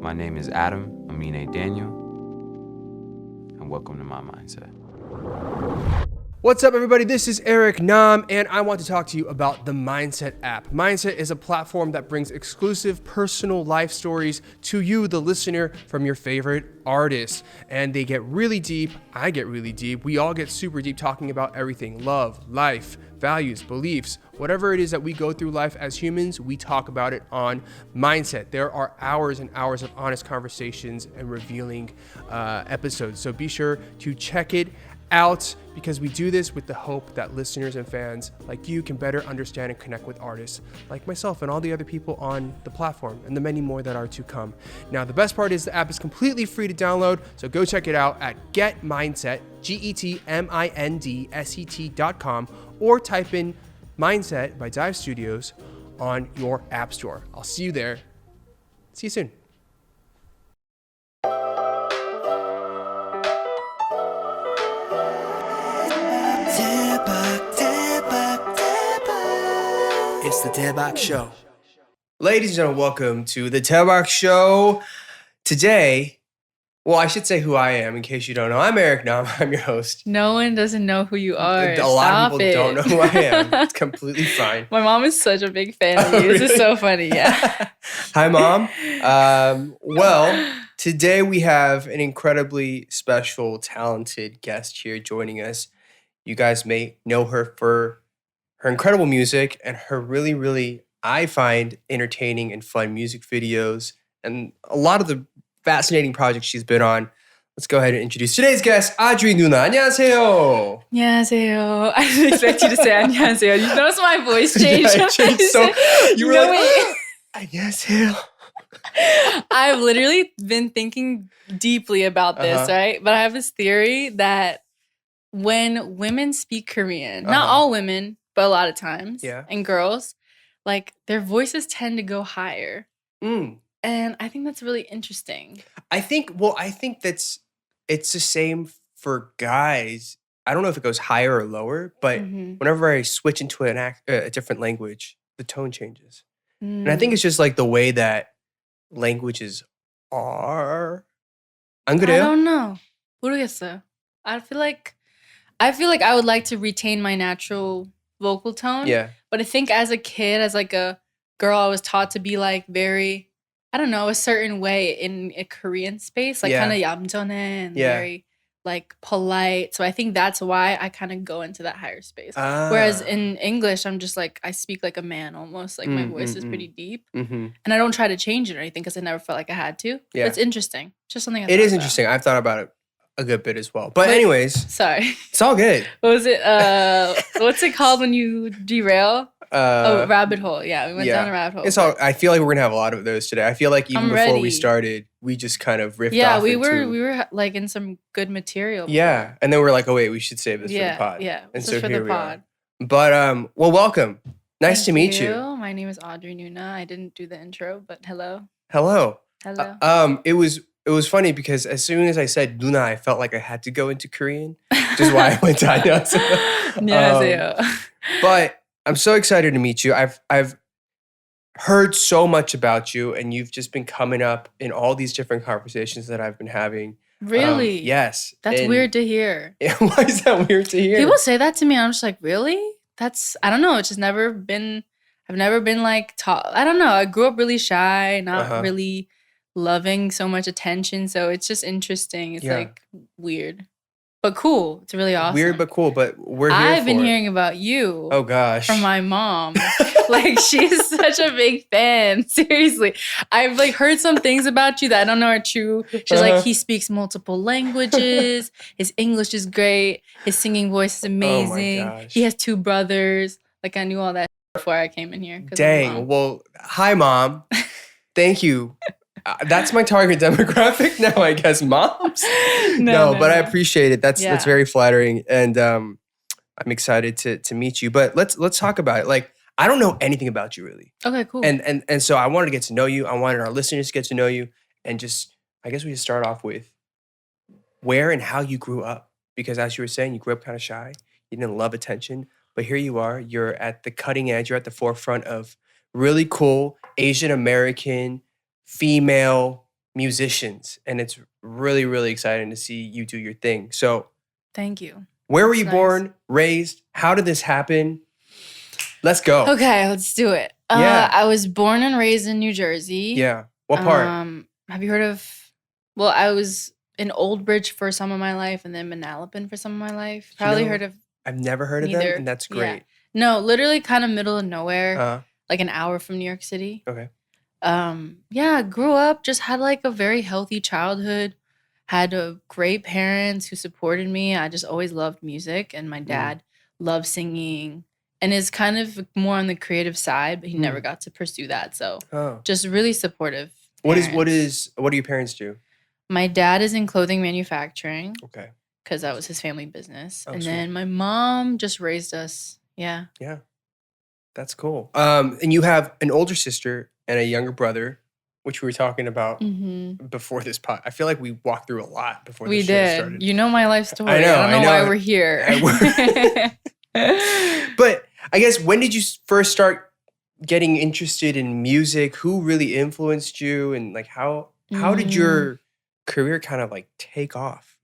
My name is Adam Amine Daniel, and welcome to my mindset. What's up, everybody? This is Eric Nam, and I want to talk to you about the Mindset app. Mindset is a platform that brings exclusive personal life stories to you, the listener, from your favorite artists. And they get really deep. I get really deep. We all get super deep talking about everything: love, life, values, beliefs, whatever it is that we go through life as humans, we talk about it on Mindset. There are hours and hours of honest conversations and revealing episodes. So be sure to check it out, because we do this with the hope that listeners and fans like you can better understand and connect with artists like myself and all the other people on the platform, and the many more that are to come. Now, the best part is the app is completely free to download, so go check it out at getmindset, GETMINDSET.com, or type in Mindset by Dive Studios on your app store. I'll see you there. See you soon. It's the Daebak Show. Ladies and gentlemen, welcome to the Daebak Show. Today, well, I should say who I am in case you don't know. I'm Eric Nam. I'm your host. No one doesn't know who you are. A lot of people don't know who I am. It's completely fine. My mom is such a big fan of you. Really? This is so funny. Yeah. Hi, Mom. Well, today we have an incredibly special, talented guest here joining us. You guys may know her for her incredible music and her really, really, I find, entertaining and fun music videos and a lot of the fascinating projects she's been on. Let's go ahead and introduce today's guest, Audrey Nuna. 안녕하세요. 안녕하세요. I didn't expect you to say 안녕하세요. You notice my voice changed? Yeah, it changed. So you were no, like, 안녕하세요. I've literally been thinking deeply about this, right? But I have this theory that when women speak Korean, not all women, but a lot of times, and girls, like their voices tend to go higher. And I think that's really interesting. I think it's the same for guys. I don't know if it goes higher or lower, but whenever I switch into a different language, the tone changes. And I think it's just like the way that languages are. 안 그래요? I don't know. 모르겠어요. I feel like I would like to retain my natural vocal tone. Yeah. But I think as a kid, as like a girl, I was taught to be like very, I don't know, a certain way in a Korean space, like kind of 얌전해 and very like polite. So I think that's why I kind of go into that higher space. Whereas in English, I'm just like, I speak like a man almost. Like my voice is pretty deep. And I don't try to change it or anything because I never felt like I had to. Yeah. But it's interesting. Just something It is interesting. I've thought about it a good bit as well. But anyways. Sorry. It's all good. What was it? What's it called when you derail? Rabbit hole. Yeah, we went down a rabbit hole. It's all. I feel like we're gonna have a lot of those today. I feel like even before we started, we just kind of riffed off. Yeah, we were like in some good material. Yeah, and then we're like, oh wait, we should save this for the pod. Yeah, and so for here the we pod. are. But well, welcome. Nice to meet you. My name is Audrey Nuna. I didn't do the intro, but hello. Hello. Hello. It was funny because as soon as I said Nuna, I felt like I had to go into Korean, which is why I went to 안녕하세요. But I'm so excited to meet you. I've heard so much about you, and you've just been coming up in all these different conversations that I've been having. Really? Yes. That's weird to hear. Why is that weird to hear? People say that to me, and I'm just like, really? I don't know. It's just never been. I've never been like taught. I don't know. I grew up really shy, not really loving so much attention. So it's just interesting. It's like weird, but cool. It's really awesome. Weird but cool. But we're here. I've been hearing about you. Oh gosh. From my mom. Like she's such a big fan. Seriously, I've like heard some things about you that I don't know are true. She's like, he speaks multiple languages. His English is great. His singing voice is amazing. Oh my gosh. He has 2 brothers. Like I knew all that before I came in here. Dang. Well, hi, Mom. Thank you. That's my target demographic now, I guess, moms. No, but I appreciate it. That's very flattering, and I'm excited to meet you. But let's talk about it. Like, I don't know anything about you really. Okay, cool. And so I wanted to get to know you. I wanted our listeners to get to know you, and just I guess we just start off with where and how you grew up, because as you were saying, you grew up kind of shy. You didn't love attention, but here you are. You're at the cutting edge. You're at the forefront of really cool Asian American female musicians, and it's really, really exciting to see you do your thing. So thank you. Where were you born, raised? How did this happen? Let's go. Okay, let's do it. I was born and raised in New Jersey. Yeah. What part? Have you heard of, well, I was in Old Bridge for some of my life and then Manalapan for some of my life. Probably heard of. I've never heard of them, and that's great. Yeah. No, literally kind of middle of nowhere, like an hour from New York City. Okay. Grew up, just had like a very healthy childhood, had great parents who supported me. I just always loved music, and my dad loved singing and is kind of more on the creative side, but he never got to pursue that. So just really supportive. What do your parents do? My dad is in clothing manufacturing. Okay. Because that was his family business. Oh, and sweet. then my mom just raised us. Yeah. Yeah. That's cool. And you have an older sister and a younger brother, which we were talking about before this pod. I feel like we walked through a lot before the show started. You know my life story. I know. I don't know why we're here. But I guess, when did you first start getting interested in music? Who really influenced you? And like how did your career kind of like take off?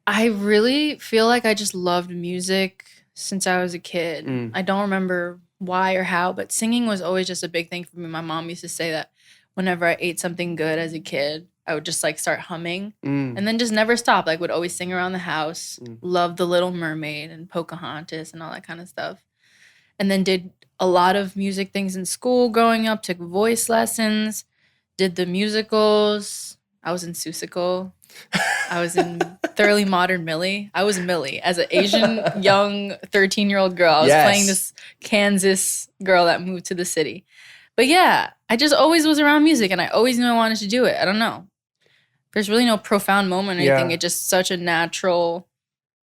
I really feel like I just loved music since I was a kid. I don't remember why or how, but singing was always just a big thing for me. My mom used to say that whenever I ate something good as a kid, I would just like start humming and then just never stop. Like would always sing around the house. Loved The Little Mermaid and Pocahontas and all that kind of stuff. And then did a lot of music things in school growing up, took voice lessons, did the musicals. I was in Seussical. I was in Thoroughly Modern Millie. I was Millie as an Asian young 13-year-old girl. I was playing this Kansas girl that moved to the city. But yeah, I just always was around music and I always knew I wanted to do it. I don't know. There's really no profound moment or anything. It's just such a natural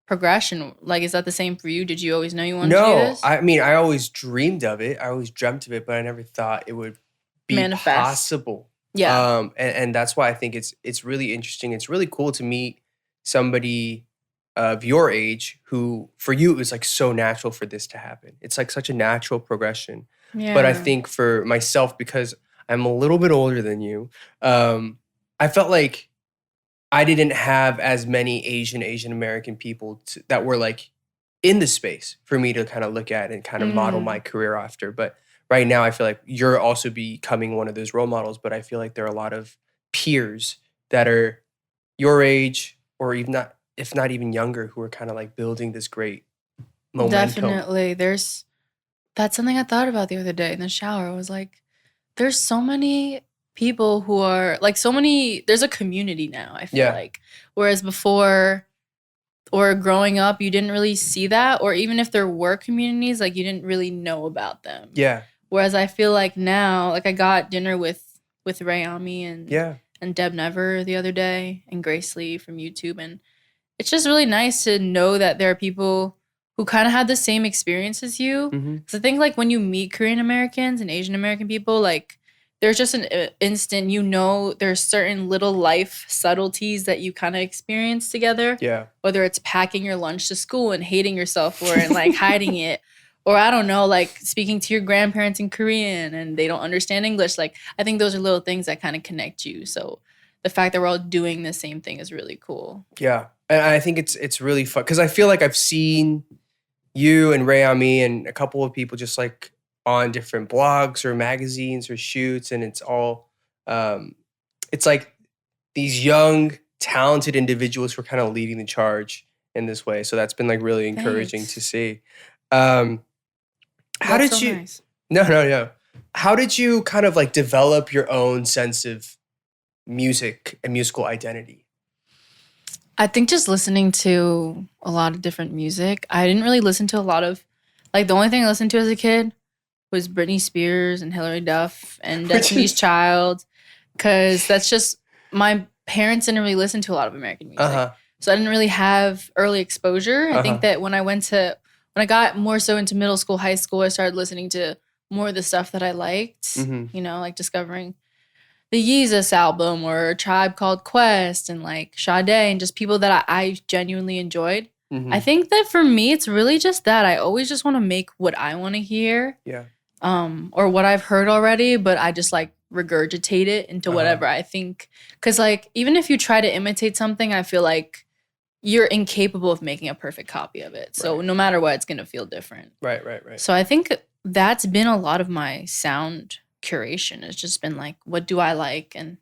progression. Like, is that the same for you? Did you always know you wanted to do this? No, I mean, I always dreamed of it. I always dreamt of it, but I never thought it would be possible. Yeah. And that's why I think it's really interesting. It's really cool to meet somebody of your age who, for you, it was like so natural for this to happen. It's like such a natural progression. Yeah. But I think for myself, because I'm a little bit older than you, I felt like I didn't have as many Asian American people that were like in the space for me to kind of look at and kind of model my career after. But right now, I feel like you're also becoming one of those role models, but I feel like there are a lot of peers that are your age or even not, if not even younger, who are kind of like building this great momentum. Definitely. That's something I thought about the other day in the shower. I was like, there's so many people who are like there's a community now, I feel like. Whereas before or growing up, you didn't really see that. Or even if there were communities, like you didn't really know about them. Yeah. Whereas I feel like now, like I got dinner with Rayami and Deb Never the other day and Grace Lee from YouTube. And it's just really nice to know that there are people who kind of had the same experience as you. Because I think like when you meet Korean Americans and Asian American people, like there's just an instant, there's certain little life subtleties that you kind of experience together. Yeah. Whether it's packing your lunch to school and hating yourself for it and like hiding it. Or I don't know, like speaking to your grandparents in Korean and they don't understand English. Like I think those are little things that kind of connect you. So the fact that we're all doing the same thing is really cool. Yeah. And I think it's really fun because I feel like I've seen you and Rayami and a couple of people just like on different blogs or magazines or shoots, and it's all it's like these young, talented individuals who are kind of leading the charge in this way. So that's been like really encouraging to see. How did you? Nice. No. How did you kind of like develop your own sense of music and musical identity? I think just listening to a lot of different music. I didn't really listen to a lot of, like the only thing I listened to as a kid was Britney Spears and Hilary Duff and Destiny's Child, because that's just, my parents didn't really listen to a lot of American music. So I didn't really have early exposure. I think that when I got more so into middle school, high school, I started listening to more of the stuff that I liked, like discovering the Yeezus album or a Tribe Called Quest and like Sade and just people that I genuinely enjoyed. I think that for me, it's really just that. I always just want to make what I want to hear. Yeah. Or what I've heard already, but I just like regurgitate it into whatever I think. Because like even if you try to imitate something, I feel like you're incapable of making a perfect copy of it. So no matter what, it's gonna feel different. Right. So I think that's been a lot of my sound curation. It's just been like, what do I like and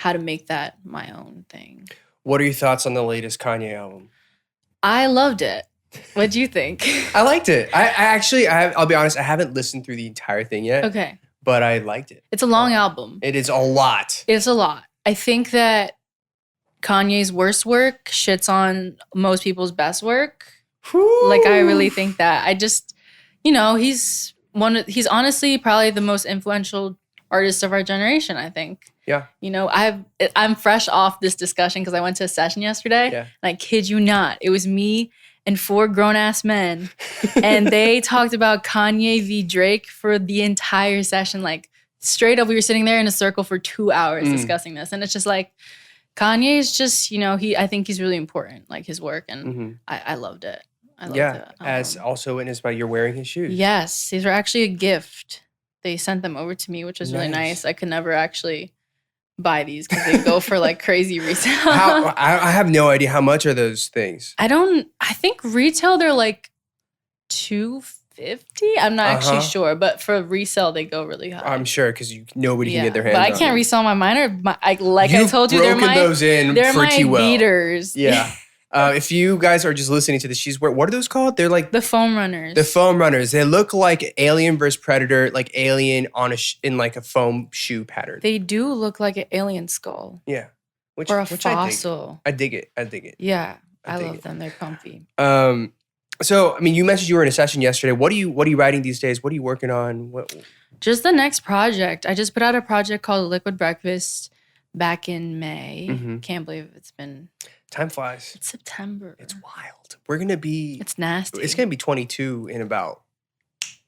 how to make that my own thing. What are your thoughts on the latest Kanye album? I loved it. What'd you think? I liked it. I'll be honest, I haven't listened through the entire thing yet. Okay. But I liked it. It's a long album. It is a lot. It's a lot. I think that Kanye's worst work shits on most people's best work. Whew. Like, I really think that. I just, he's honestly probably the most influential artist of our generation, I think. Yeah. I'm fresh off this discussion because I went to a session yesterday. Yeah. And I kid you not, it was me and 4 grown-ass men. And they talked about Kanye v. Drake for the entire session. Like, straight up, we were sitting there in a circle for 2 hours discussing this. And it's just like, Kanye is just, I think he's really important, like his work. And I loved it. I loved it. As also witnessed by you're wearing his shoes. Yes. These were actually a gift. They sent them over to me, which was really nice. I could never actually buy these because they go for like crazy resale. I have no idea how much are those things. I think retail they're like $250. I'm not actually sure, but for resale they go really high. I'm sure because nobody can get their hands on them. But I can't resell my minor. I told you, they're those in they're pretty my well. beaters. Yeah. If you guys are just listening to this, what are those called? They're like the foam runners. The foam runners. They look like Alien vs Predator, like Alien in like a foam shoe pattern. They do look like an alien skull. Yeah, or a fossil. I dig it. Yeah, I love them. They're comfy. So I mean, you mentioned you were in a session yesterday. What are you writing these days? What are you working on? Just the next project. I just put out a project called Liquid Breakfast back in May. Can't believe it's been. Time flies. It's September. It's wild. We're going to be... It's nasty. It's going to be 22 in about...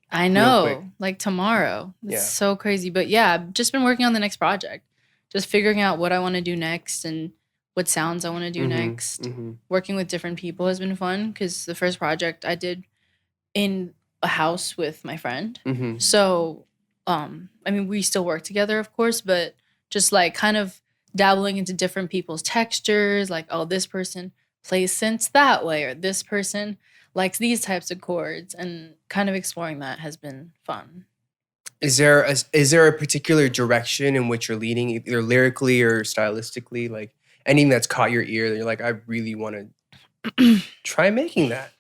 I know. Like tomorrow. It's so crazy. But yeah, I've just been working on the next project. Just figuring out what I want to do next and what sounds I want to do next. Working with different people has been fun because the first project I did in a house with my friend. So, I mean, we still work together, of course, but just like kind of dabbling into different people's textures, like, oh, this person plays synths that way, or this person likes these types of chords, and kind of exploring that has been fun. Is there a particular direction in which you're leaning, either lyrically or stylistically, like anything that's caught your ear that you're like, I really want to try making that?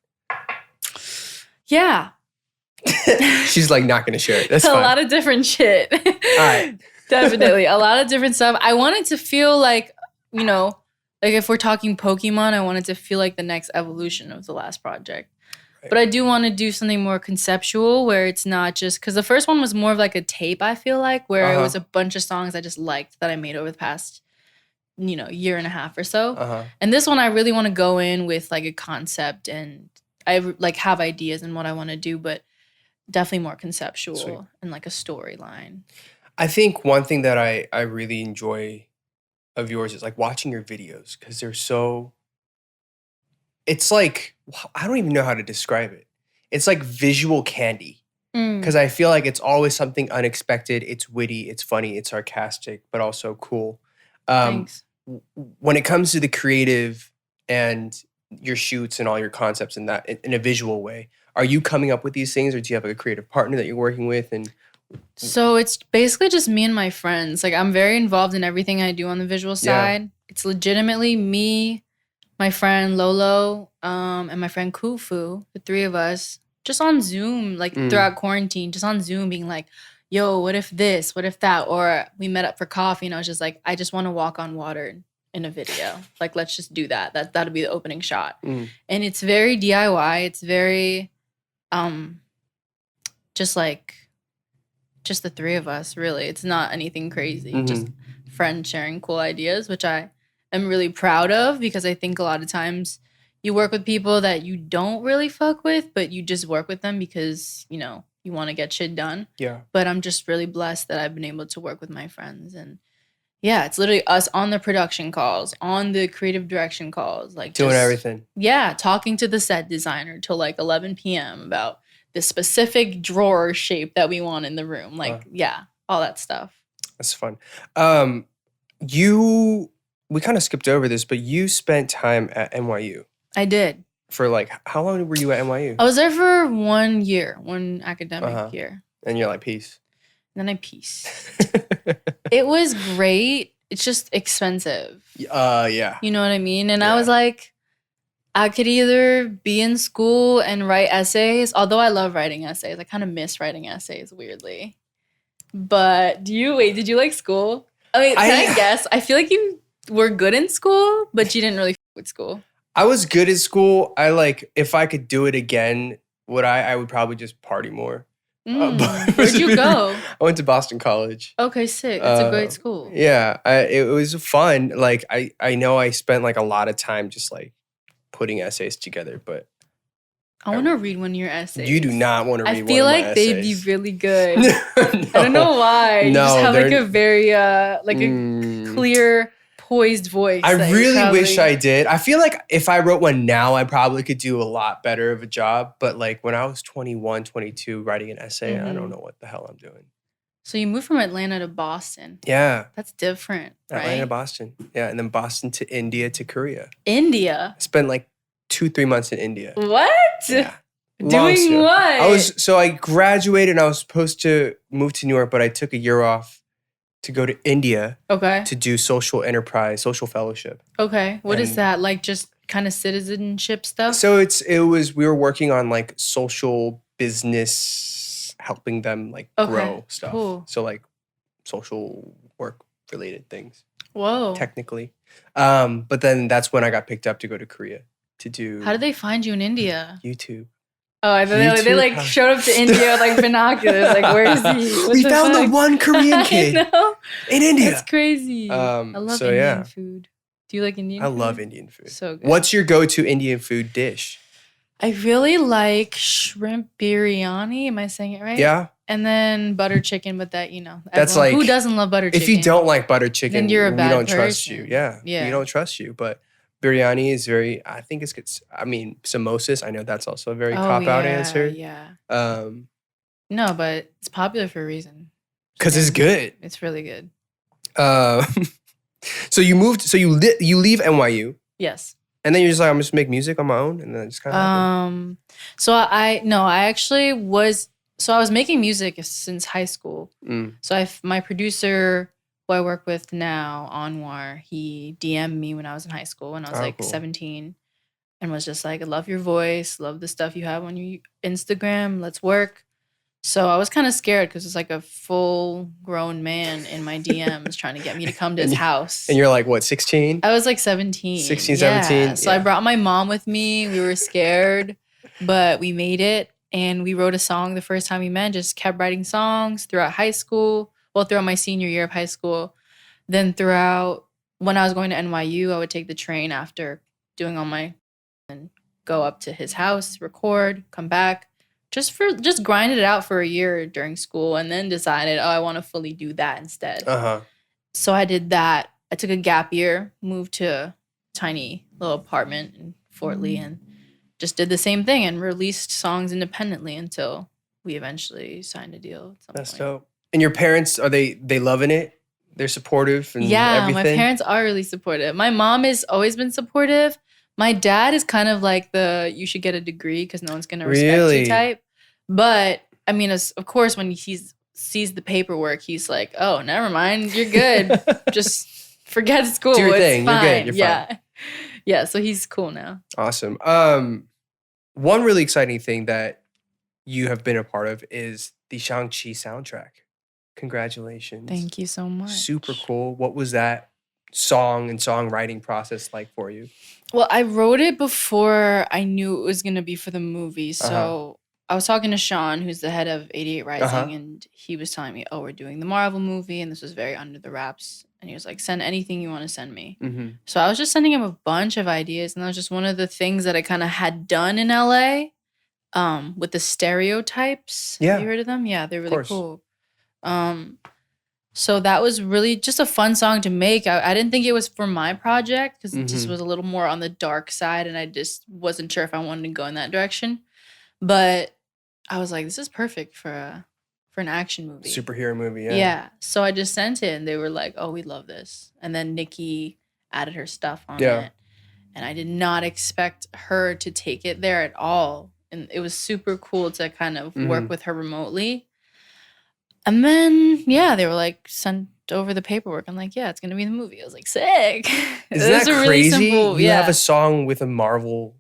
Yeah. She's like not going to share it. That's fine. A lot of different shit. All right. Definitely. A lot of different stuff. I wanted to feel like, like if we're talking Pokemon, I wanted to feel like the next evolution of the last project. Right. But I do want to do something more conceptual where it's not just, because the first one was more of like a tape, I feel like, where it was a bunch of songs I just liked that I made over the past, year and a half or so. And this one, I really want to go in with like a concept and I like have ideas and what I want to do, but definitely more conceptual and like a storyline. I think one thing that I really enjoy of yours is like watching your videos because they're so, it's like, I don't even know how to describe it. It's like visual candy because I feel like it's always something unexpected. It's witty, it's funny, it's sarcastic, but also cool. Thanks. When it comes to the creative and your shoots and all your concepts in that in a visual way, are you coming up with these things or do you have like a creative partner that you're working with? And so it's basically just me and my friends. Like I'm very involved in everything I do on the visual side. It's legitimately me, my friend Lolo, and my friend Kufu, the 3 of us, just on Zoom, like throughout quarantine, just on Zoom being like, yo, what if this, what if that? Or we met up for coffee and I was just like, I just want to walk on water in a video. Like, let's just do that. That'll be the opening shot. And it's very DIY. It's very, just the 3 of us, really. It's not anything crazy. Just friends sharing cool ideas, which I am really proud of because I think a lot of times you work with people that you don't really fuck with, but you just work with them because, you want to get shit done. Yeah. But I'm just really blessed that I've been able to work with my friends. And yeah, it's literally us on the production calls, on the creative direction calls. Like doing everything. Yeah, talking to the set designer till like 11 p.m. about the specific drawer shape that we want in the room. Like, yeah, all that stuff. That's fun. We kind of skipped over this, but you spent time at NYU. I did. For like, how long were you at NYU? I was there for 1 year, one academic year. And you're like, peace. And then I pieced. It was great. It's just expensive. Yeah. You know what I mean? And I was like, I could either be in school and write essays, although I love writing essays. I kind of miss writing essays, weirdly. But did you like school? I mean, can I guess? I feel like you were good in school, but you didn't really with school. I was good at school. If I could do it again, I would probably just party more. Where'd you go? I went to Boston College. Okay, sick. That's a great school. Yeah, it was fun. Like I know I spent like a lot of time just like putting essays together, but I want to read one of your essays. You do not want to read one of my essays. I feel like they'd be really good. No, I don't know why. You just have like a very a clear, poised voice. I really wish I did. I feel like if I wrote one now, I probably could do a lot better of a job. But like when I was 21, 22, writing an essay, I don't know what the hell I'm doing. So you moved from Atlanta to Boston. Yeah. That's different, right? Atlanta to Boston. Yeah, and then Boston to India to Korea. India? I spent like 2-3 months in India. What? Yeah. Doing what? I graduated and I was supposed to move to New York, but I took a year off to go to India. Okay. To do social enterprise, social fellowship. Okay. What is that? Like just kind of citizenship stuff? So we were working on like social business, helping them like grow stuff. Cool. So like social work related things. Whoa. Technically. But then that's when I got picked up to go to Korea to do. How did they find you in India? YouTube. Oh, I thought they like showed up to India with like binoculars. Like, where is he? We found the one Korean kid in India. That's crazy. I love Indian food. Do you like Indian food? I love Indian food. So good. What's your go-to Indian food dish? I really like shrimp biryani. Am I saying it right? Yeah. And then butter chicken, but that, that's like, who doesn't love butter chicken? If you don't like butter chicken, then you're a bad we don't person. Trust you. Yeah. We don't trust you. But biryani is I think it's good. I mean, samosas, I know that's also a very cop-out answer. Yeah. No, but it's popular for a reason. Because it's good. It's really good. So you leave NYU. Yes. And then you're just like, I'm just make music on my own, and then it just kind of So I was making music since high school. So my producer, who I work with now, Anwar, he DM'd me when I was in high school when I was 17, and was just like, I love your voice, love the stuff you have on your Instagram, let's work. So I was kind of scared because it's like a full grown man in my DMs trying to get me to come to his house. And you're like, what, 16? I was like 17. 16, 17? So I brought my mom with me. We were scared, but we made it. And we wrote a song the first time we met, just kept writing songs throughout high school. Well, throughout my senior year of high school. Then throughout, when I was going to NYU, I would take the train after doing all my, and go up to his house, record, come back. Just grinded it out for a year during school and then decided, I want to fully do that instead. So I did that. I took a gap year, moved to a tiny little apartment in Fort Lee and just did the same thing and released songs independently until we eventually signed a deal at some That's point. dope. And your parents, are they loving it? They're supportive and everything? My parents are really supportive. My mom has always been supportive. My dad is kind of like you should get a degree because no one's going to respect you type. But, I mean, of course, when he sees the paperwork, he's like, oh, never mind. You're good. Just forget school. Do your it's thing. fine. You're good. You're fine. Yeah, so he's cool now. Awesome. One really exciting thing that you have been a part of is the Shang-Chi soundtrack. Congratulations. Thank you so much. Super cool. What was that song and songwriting process like for you? Well, I wrote it before I knew it was going to be for the movie. So I was talking to Sean, who's the head of 88 Rising, and he was telling me, we're doing the Marvel movie, and this was very under the wraps. And he was like, send anything you want to send me. So I was just sending him a bunch of ideas, and that was just one of the things that I kind of had done in LA with the stereotypes. Yeah. Have you heard of them? Yeah, they're really cool. So that was really just a fun song to make. I didn't think it was for my project because it just was a little more on the dark side, and I just wasn't sure if I wanted to go in that direction. But I was like, this is perfect for for an action movie. Superhero movie, yeah. Yeah. So I just sent it and they were like, oh, we love this. And then Nikki added her stuff on it. And I did not expect her to take it there at all. And it was super cool to kind of work with her remotely. And then, they were like, send over the paperwork. I'm like, yeah, it's going to be in the movie. I was like, sick. Isn't that crazy? Really simple, you have a song with a Marvel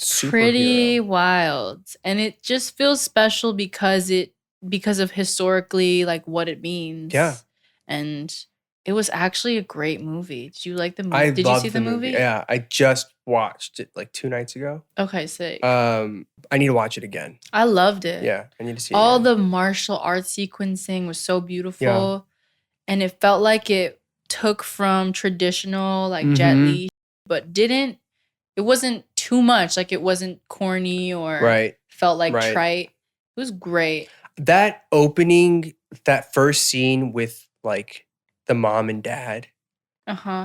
superhero. Pretty wild. And it just feels special because of historically, like, what it means. Yeah. And it was actually a great movie. Did you like the movie? Did you see the movie? Yeah, I just watched it like 2 nights ago. Okay, sick. I need to watch it again. I loved it. Yeah, I need to see it all again. The martial arts sequencing was so beautiful. And it felt like it took from traditional, like Jet Li, but it wasn't too much. Like, it wasn't corny or felt like trite. It was great. That opening, that first scene with, like, the mom and dad.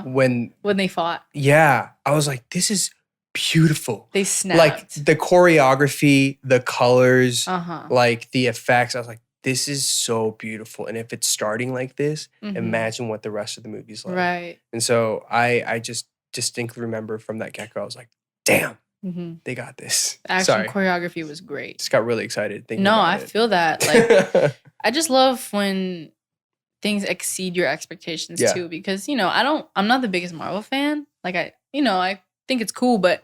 When they fought. Yeah. I was like, this is beautiful. They snapped. Like, the choreography, the colors, like, the effects. I was like, this is so beautiful. And if it's starting like this, imagine what the rest of the movie's like. Right. And so I just distinctly remember from that get-go, I was like, damn, they got this. The action choreography was great. Just got really excited. I feel that. Like, I just love when things exceed your expectations too, because, I'm not the biggest Marvel fan. Like, I think it's cool, but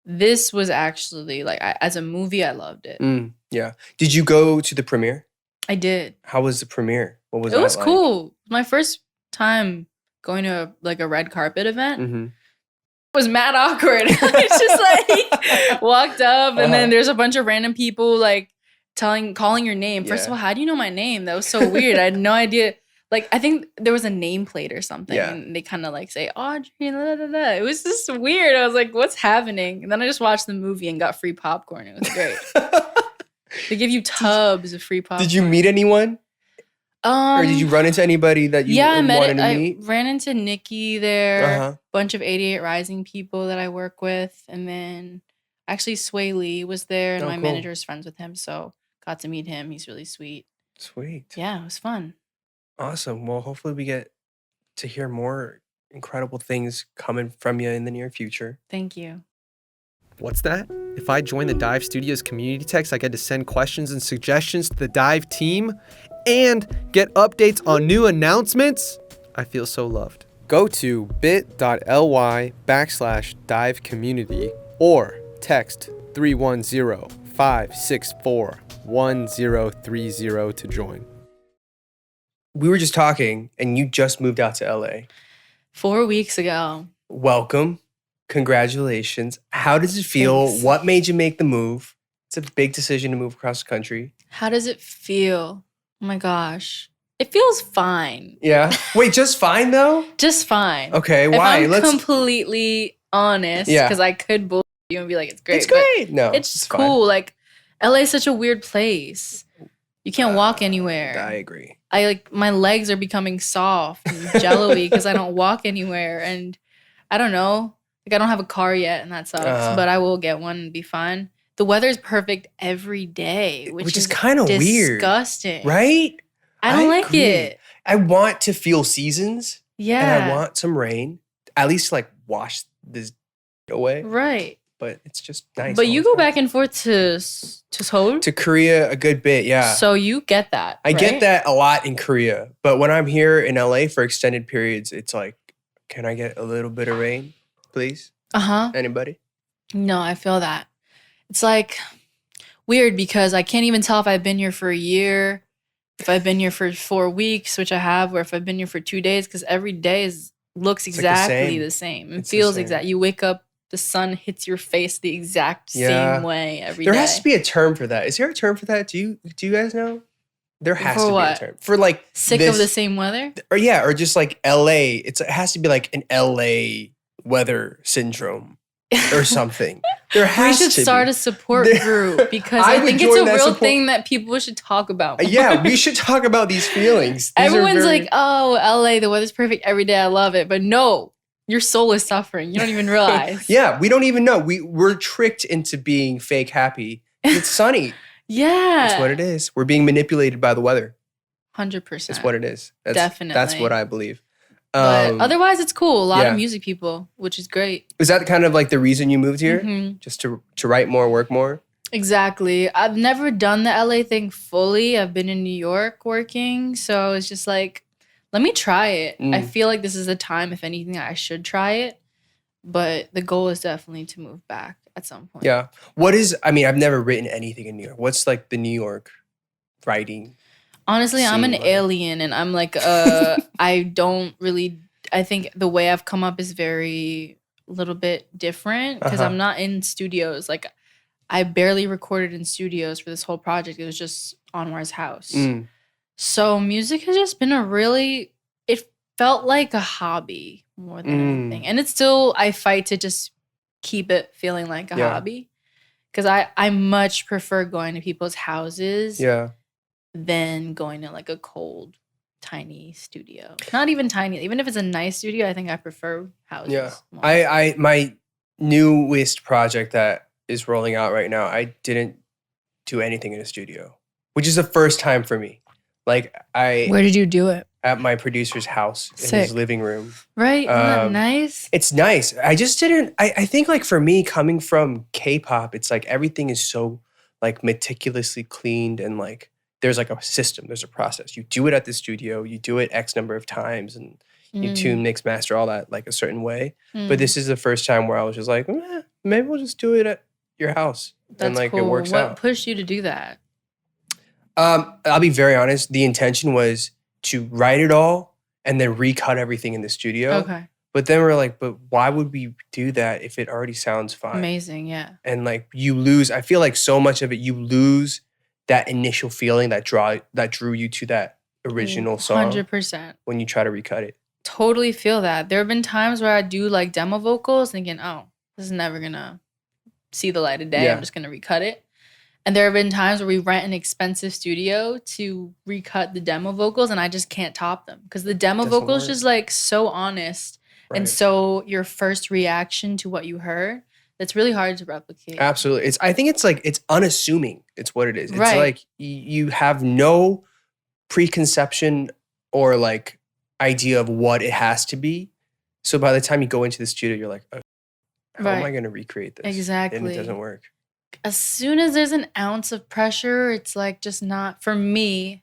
this was actually, like, as a movie, I loved it. Yeah. Did you go to the premiere? I did. How was the premiere? What was it? It was cool. My first time going to like a red carpet event. It was mad awkward. It's just like walked up and then there's a bunch of random people like calling your name. First of all, how do you know my name? That was so weird. I had no idea. Like, I think there was a nameplate or something, and they kind of like say Audrey. Da, da, da. It was just weird. I was like, "What's happening?" And then I just watched the movie and got free popcorn. It was great. They give you tubs of free popcorn. Did you meet anyone? Or did you run into anybody that you wanted to meet? I ran into Nikki there, a bunch of 88 Rising people that I work with, and then actually Sway Lee was there, and my manager's friends with him, so got to meet him. He's really sweet. Sweet. Yeah, it was fun. Awesome. Well, hopefully we get to hear more incredible things coming from you in the near future. Thank you. What's that? If I join the Dive Studios community text, I get to send questions and suggestions to the Dive team and get updates on new announcements. I feel so loved. Go to bit.ly/dive community or text 310-564-1030 to join. We were just talking and you just moved out to LA. 4 weeks ago. Welcome. Congratulations. How does it feel? Thanks. What made you make the move? It's a big decision to move across the country. How does it feel? Oh my gosh. It feels fine. Yeah. Wait, just fine though? Just fine. Okay, why? If I'm completely honest, because I could bullshit you and be like, it's great. It's great. No, it's cool. Fine. Like, LA is such a weird place. You can't walk anywhere. I agree. My legs are becoming soft and jello-y because I don't walk anywhere. And I don't know. Like, I don't have a car yet, and that sucks. But I will get one and be fine. The weather's perfect every day, which is kind of weird. Disgusting. Right? I don't like it. I want to feel seasons. Yeah. And I want some rain. At least, like, wash this away. Right. But it's just nice. But you go back and forth to Seoul? To Korea a good bit, yeah. So you get that, I get that a lot in Korea. But when I'm here in LA for extended periods, it's like, can I get a little bit of rain, please? Anybody? No, I feel that. It's like weird because I can't even tell if I've been here for a year, if I've been here for 4 weeks, which I have, or if I've been here for 2 days, because every day looks exactly the same. It feels exact. You wake up, the sun hits your face the exact same way every day. There has to be a term for that. Is there a term for that? Do you guys know? There has to be a term. For like sick of the same weather? Or just like LA. It has to be like an LA weather syndrome or something. There has to be. We should start a support group because I think it's a real thing that people should talk about. Yeah, we should talk about these feelings. Everyone's like, oh, LA, the weather's perfect every day. I love it. But no. Your soul is suffering. You don't even realize. Yeah, we don't even know. We're tricked into being fake happy. It's sunny. Yeah. That's what it is. We're being manipulated by the weather. 100%. That's what it is. Definitely. That's what I believe. But otherwise, it's cool. A lot of yeah. music people, which is great. Is that kind of like the reason you moved here? Mm-hmm. Just to write more, work more? Exactly. I've never done the LA thing fully. I've been in New York working. So it's just like, let me try it. I feel like this is a time, if anything, I should try it. But the goal is definitely to move back at some point. Yeah. I've never written anything in New York. What's like the New York writing? Honestly, I'm an alien and I'm like, I think the way I've come up is very little bit different because I'm not in studios. Like, I barely recorded in studios for this whole project. It was just Anwar's house. So music has just been it felt like a hobby more than anything. And it's still, I fight to just keep it feeling like a hobby because I much prefer going to people's houses than going to like a cold, tiny studio. Not even tiny. Even if it's a nice studio, I think I prefer houses. Yeah. More. My newest project that is rolling out right now, I didn't do anything in a studio, which is the first time for me. Like Where did you do it? At my producer's house in his living room. Right? Isn't that nice? It's nice. I just didn't, I think like for me coming from K-pop, it's like everything is so like meticulously cleaned and like there's like a system, there's a process. You do it at the studio, you do it X number of times and you tune, mix, master, all that like a certain way. But this is the first time where I was just like, maybe we'll just do it at your house. That's and like cool. it works out. What pushed you to do that? I'll be very honest. The intention was to write it all and then recut everything in the studio. Okay. But then we're like, but why would we do that if it already sounds fine? Amazing, yeah. And like you lose, I feel like so much of it, you lose that initial feeling that drew you to that original song. 100%. When you try to recut it. Totally feel that. There have been times where I do like demo vocals thinking, oh, this is never gonna see the light of day. I'm just gonna recut it. And there have been times where we rent an expensive studio to recut the demo vocals and I just can't top them because the demo vocals just like so honest and so your first reaction to what you heard. That's really hard to replicate. Absolutely. I think it's like, it's unassuming. It's what it is. It's like you have no preconception or like idea of what it has to be. So by the time you go into the studio, you're like, oh, how am I going to recreate this? Exactly. And it doesn't work. As soon as there's an ounce of pressure, it's like just not, for me,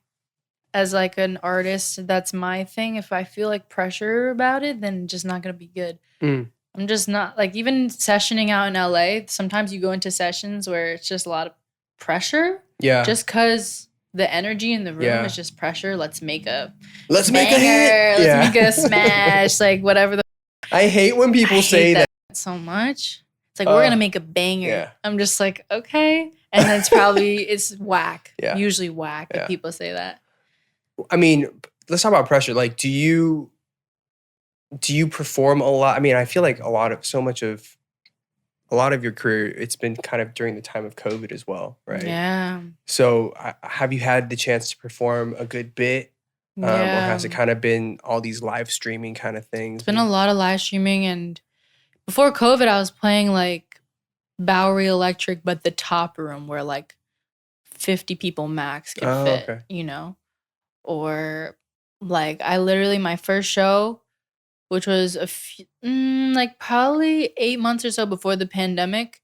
as like an artist, that's my thing. If I feel like pressure about it, then just not going to be good. I'm just not, like even sessioning out in LA, sometimes you go into sessions where it's just a lot of pressure. Yeah. Just because the energy in the room is just pressure. Let's make a make a hit. Let's make a smash, like whatever. I hate when people say that so much. It's like, we're going to make a banger. Yeah. I'm just like, okay. And then it's whack. Yeah. Usually whack if people say that. I mean, let's talk about pressure. Like, do you perform a lot? I mean, I feel like a lot of your career, it's been kind of during the time of COVID as well, right? Yeah. So have you had the chance to perform a good bit? Or has it kind of been all these live streaming kind of things? It's been a lot of live streaming. And before COVID, I was playing like Bowery Electric, but the top room where like 50 people max can fit, you know? Or like I literally, my first show, which was like probably 8 months or so before the pandemic,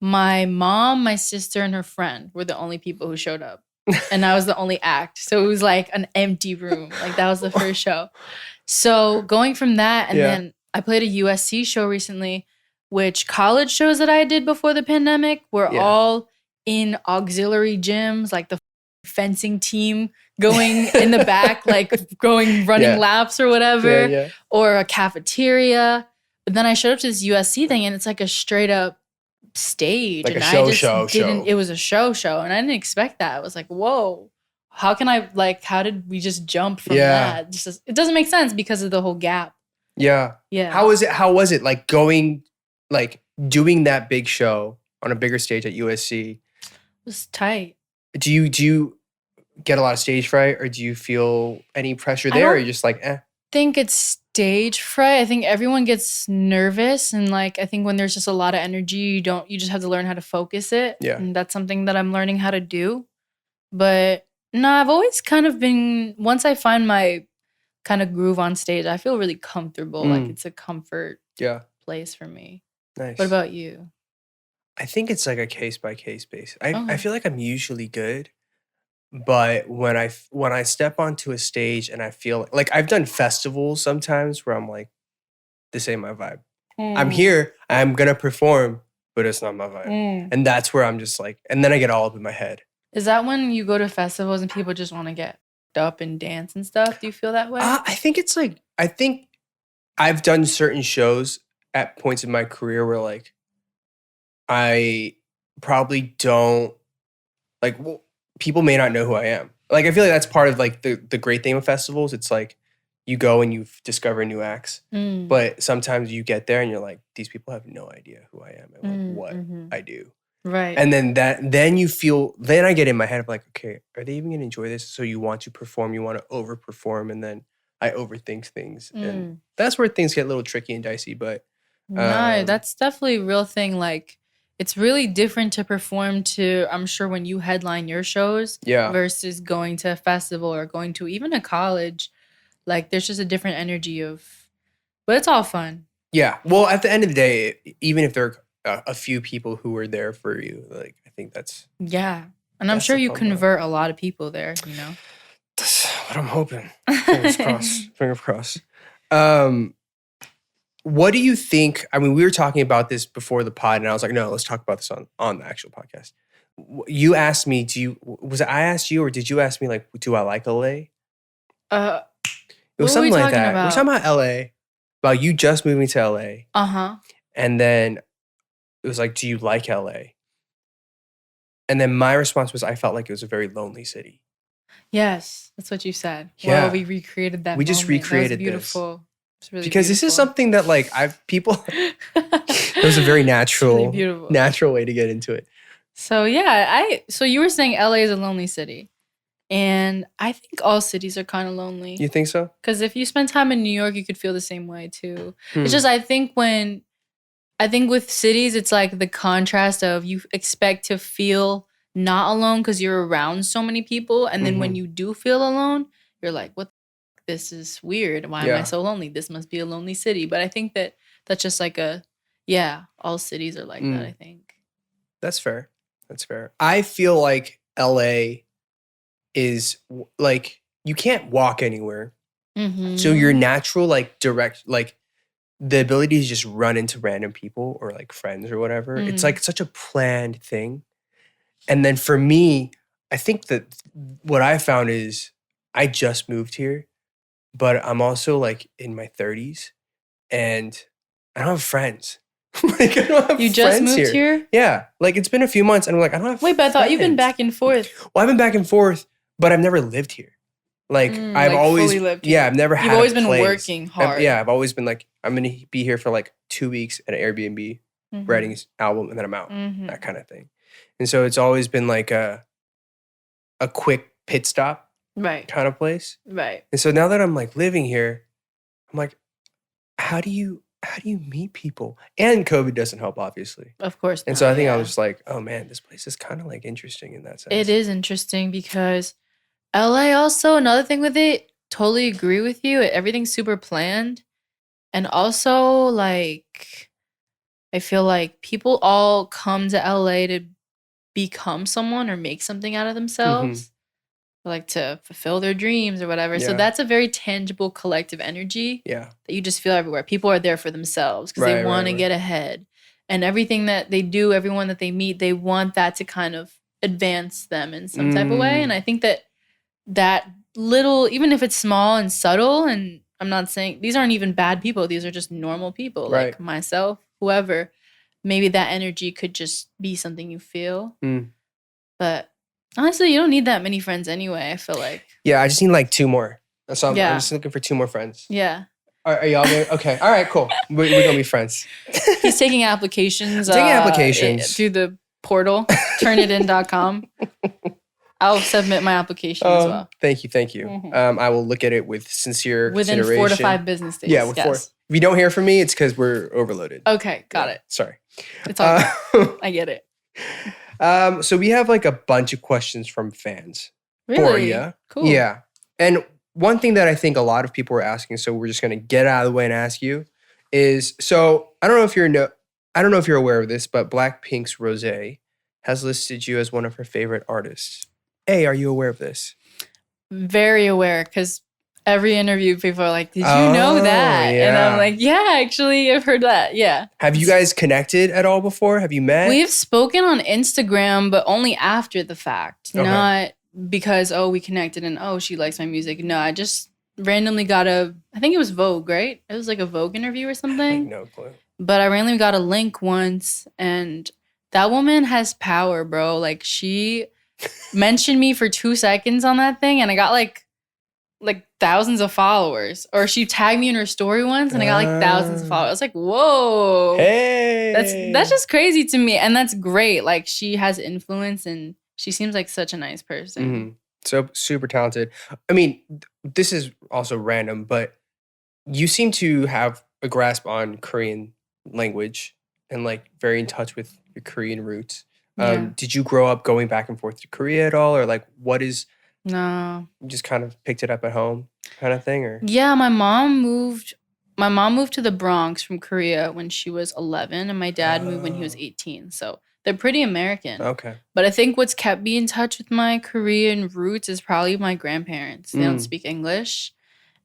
my mom, my sister, and her friend were the only people who showed up. And I was the only act. So it was like an empty room. Like that was the first show. So going from that, and then I played a USC show recently, which college shows that I did before the pandemic were all in auxiliary gyms, like the fencing team going in the back, like running laps or whatever, or a cafeteria. But then I showed up to this USC thing and it's like a straight up stage. Like and a show. It was a show and I didn't expect that. I was like, whoa, how did we just jump from that? It doesn't make sense because of the whole gap. Yeah. Yeah. How was it like doing that big show on a bigger stage at USC? It was tight. Do you get a lot of stage fright or do you feel any pressure there or you're just like, I think it's stage fright. I think everyone gets nervous, and like I think when there's just a lot of energy, you just have to learn how to focus it. Yeah. And that's something that I'm learning how to do. But no, I've always kind of been, once I find my kind of groove on stage, I feel really comfortable. Like it's a comfort place for me. Nice. What about you? I think it's like a case by case basis. I feel like I'm usually good, but when I step onto a stage and I feel like I've done festivals sometimes where I'm like, this ain't my vibe. I'm here, I'm gonna perform, but it's not my vibe. And that's where I'm just like, and then I get all up in my head. Is that when you go to festivals and people just want to get up and dance and stuff? Do you feel that way? I think it's like, I think I've done certain shows at points in my career where like I probably don't like, well, people may not know who I am. Like I feel like that's part of like the great thing of festivals. It's like you go and you discover new acts, but sometimes you get there and you're like, these people have no idea who I am and like what I do. Right. And then you feel, then I get in my head of like, okay, are they even gonna enjoy this? So you want to perform, you want to overperform, and then I overthink things. And that's where things get a little tricky and dicey. But no, that's definitely a real thing. Like it's really different to perform to, I'm sure, when you headline your shows versus going to a festival or going to even a college. Like there's just a different energy but it's all fun. Yeah. Well, at the end of the day, even if there are a few people who were there for you, like I think that's and I'm sure you convert a lot of people there, you know. That's what I'm hoping. Fingers crossed. Fingers crossed. What do you think? I mean, we were talking about this before the pod, and I was like, no, let's talk about this on the actual podcast. You asked me, was it I asked you, or did you ask me like, do I like LA? It was something like that. We're talking about LA, about you just moving to LA. And then it was like, do you like LA? And then my response was, I felt like it was a very lonely city. Yes, that's what you said. Yeah. Well, we recreated that. We just recreated beautiful. This. Really because beautiful. This is something that like it was a very natural, really natural way to get into it. So so you were saying LA is a lonely city. And I think all cities are kind of lonely. You think so? Because if you spend time in New York, you could feel the same way too. It's just, I think with cities, it's like the contrast of you expect to feel not alone because you're around so many people. And then when you do feel alone, you're like, what? This is weird. Why am I so lonely? This must be a lonely city. But I think that's just like all cities are like that, I think. That's fair. That's fair. I feel like LA is like, you can't walk anywhere. So your natural, like direct, like the ability to just run into random people or like friends or whatever. It's like such a planned thing. And then for me, I think that what I found is I just moved here, but I'm also like in my 30s and I don't have friends. Like, I don't have you just moved here? Yeah. Like it's been a few months and I'm like, I don't have Wait, but I thought you've been back and forth. Well, I've been back and forth, but I've never lived here. Like I've always fully lived here. I've never had. You've always been working hard. I've always been like, I'm gonna be here for like 2 weeks at an Airbnb, writing an album, and then I'm out. That kind of thing. And so it's always been like a quick pit stop, kind of place. Right. And so now that I'm like living here, I'm like, how do you meet people? And COVID doesn't help, obviously. Of course not. And so I think I was just like, oh man, this place is kind of like interesting in that sense. It is interesting because LA also, another thing with it, totally agree with you. Everything's super planned. And also, like, I feel like people all come to LA to become someone or make something out of themselves. Like to fulfill their dreams or whatever. So that's a very tangible collective energy that you just feel everywhere. People are there for themselves because they want to get ahead. And everything that they do, everyone that they meet, they want that to kind of advance them in some type of way. And I think that little, even if it's small and subtle, and I'm not saying, these aren't even bad people. These are just normal people like myself, whoever. Maybe that energy could just be something you feel. But honestly, you don't need that many friends anyway, I feel like. Yeah, I just need like 2 more. That's all. I'm just looking for 2 more friends. Yeah. Are y'all there? Okay. All right, cool. We're going to be friends. He's taking applications. Taking applications. Through the portal, turnitin.com. I'll submit my application as well. Thank you. Mm-hmm. I will look at it with sincere within consideration. 4 to 5 business days. Yeah, with 4. If you don't hear from me, it's because we're overloaded. Okay, got it. Sorry. It's all good. I get it. So we have like a bunch of questions from fans. Really? For you. Cool. Yeah. And one thing that I think a lot of people are asking, so we're just going to get out of the way and ask you, is so I don't know if you're aware of this, but Blackpink's Rosé has listed you as one of her favorite artists. A, are you aware of this? Very aware, because every interview people are like, did you know that? Yeah. And I'm like, yeah, actually, I've heard that. Yeah. Have you guys connected at all before? Have you met? We've spoken on Instagram, but only after the fact. Okay. Not because, we connected and, she likes my music. No, I just randomly got I think it was Vogue, right? It was like a Vogue interview or something. No clue. But I randomly got a link once, and that woman has power, bro. Like, she mentioned me for 2 seconds on that thing, and I got like thousands of followers. Or she tagged me in her story once, and I got like thousands of followers. I was like, whoa. Hey. That's just crazy to me. And that's great. Like, she has influence, and she seems like such a nice person. Mm-hmm. So super talented. I mean, this is also random, but you seem to have a grasp on Korean language and like very in touch with your Korean roots. Did you grow up going back and forth to Korea at all, or like what is? No. You just kind of picked it up at home, kind of thing, or? Yeah, my mom moved to the Bronx from Korea when she was 11, and my dad moved when he was 18. So they're pretty American. Okay. But I think what's kept me in touch with my Korean roots is probably my grandparents. They don't speak English,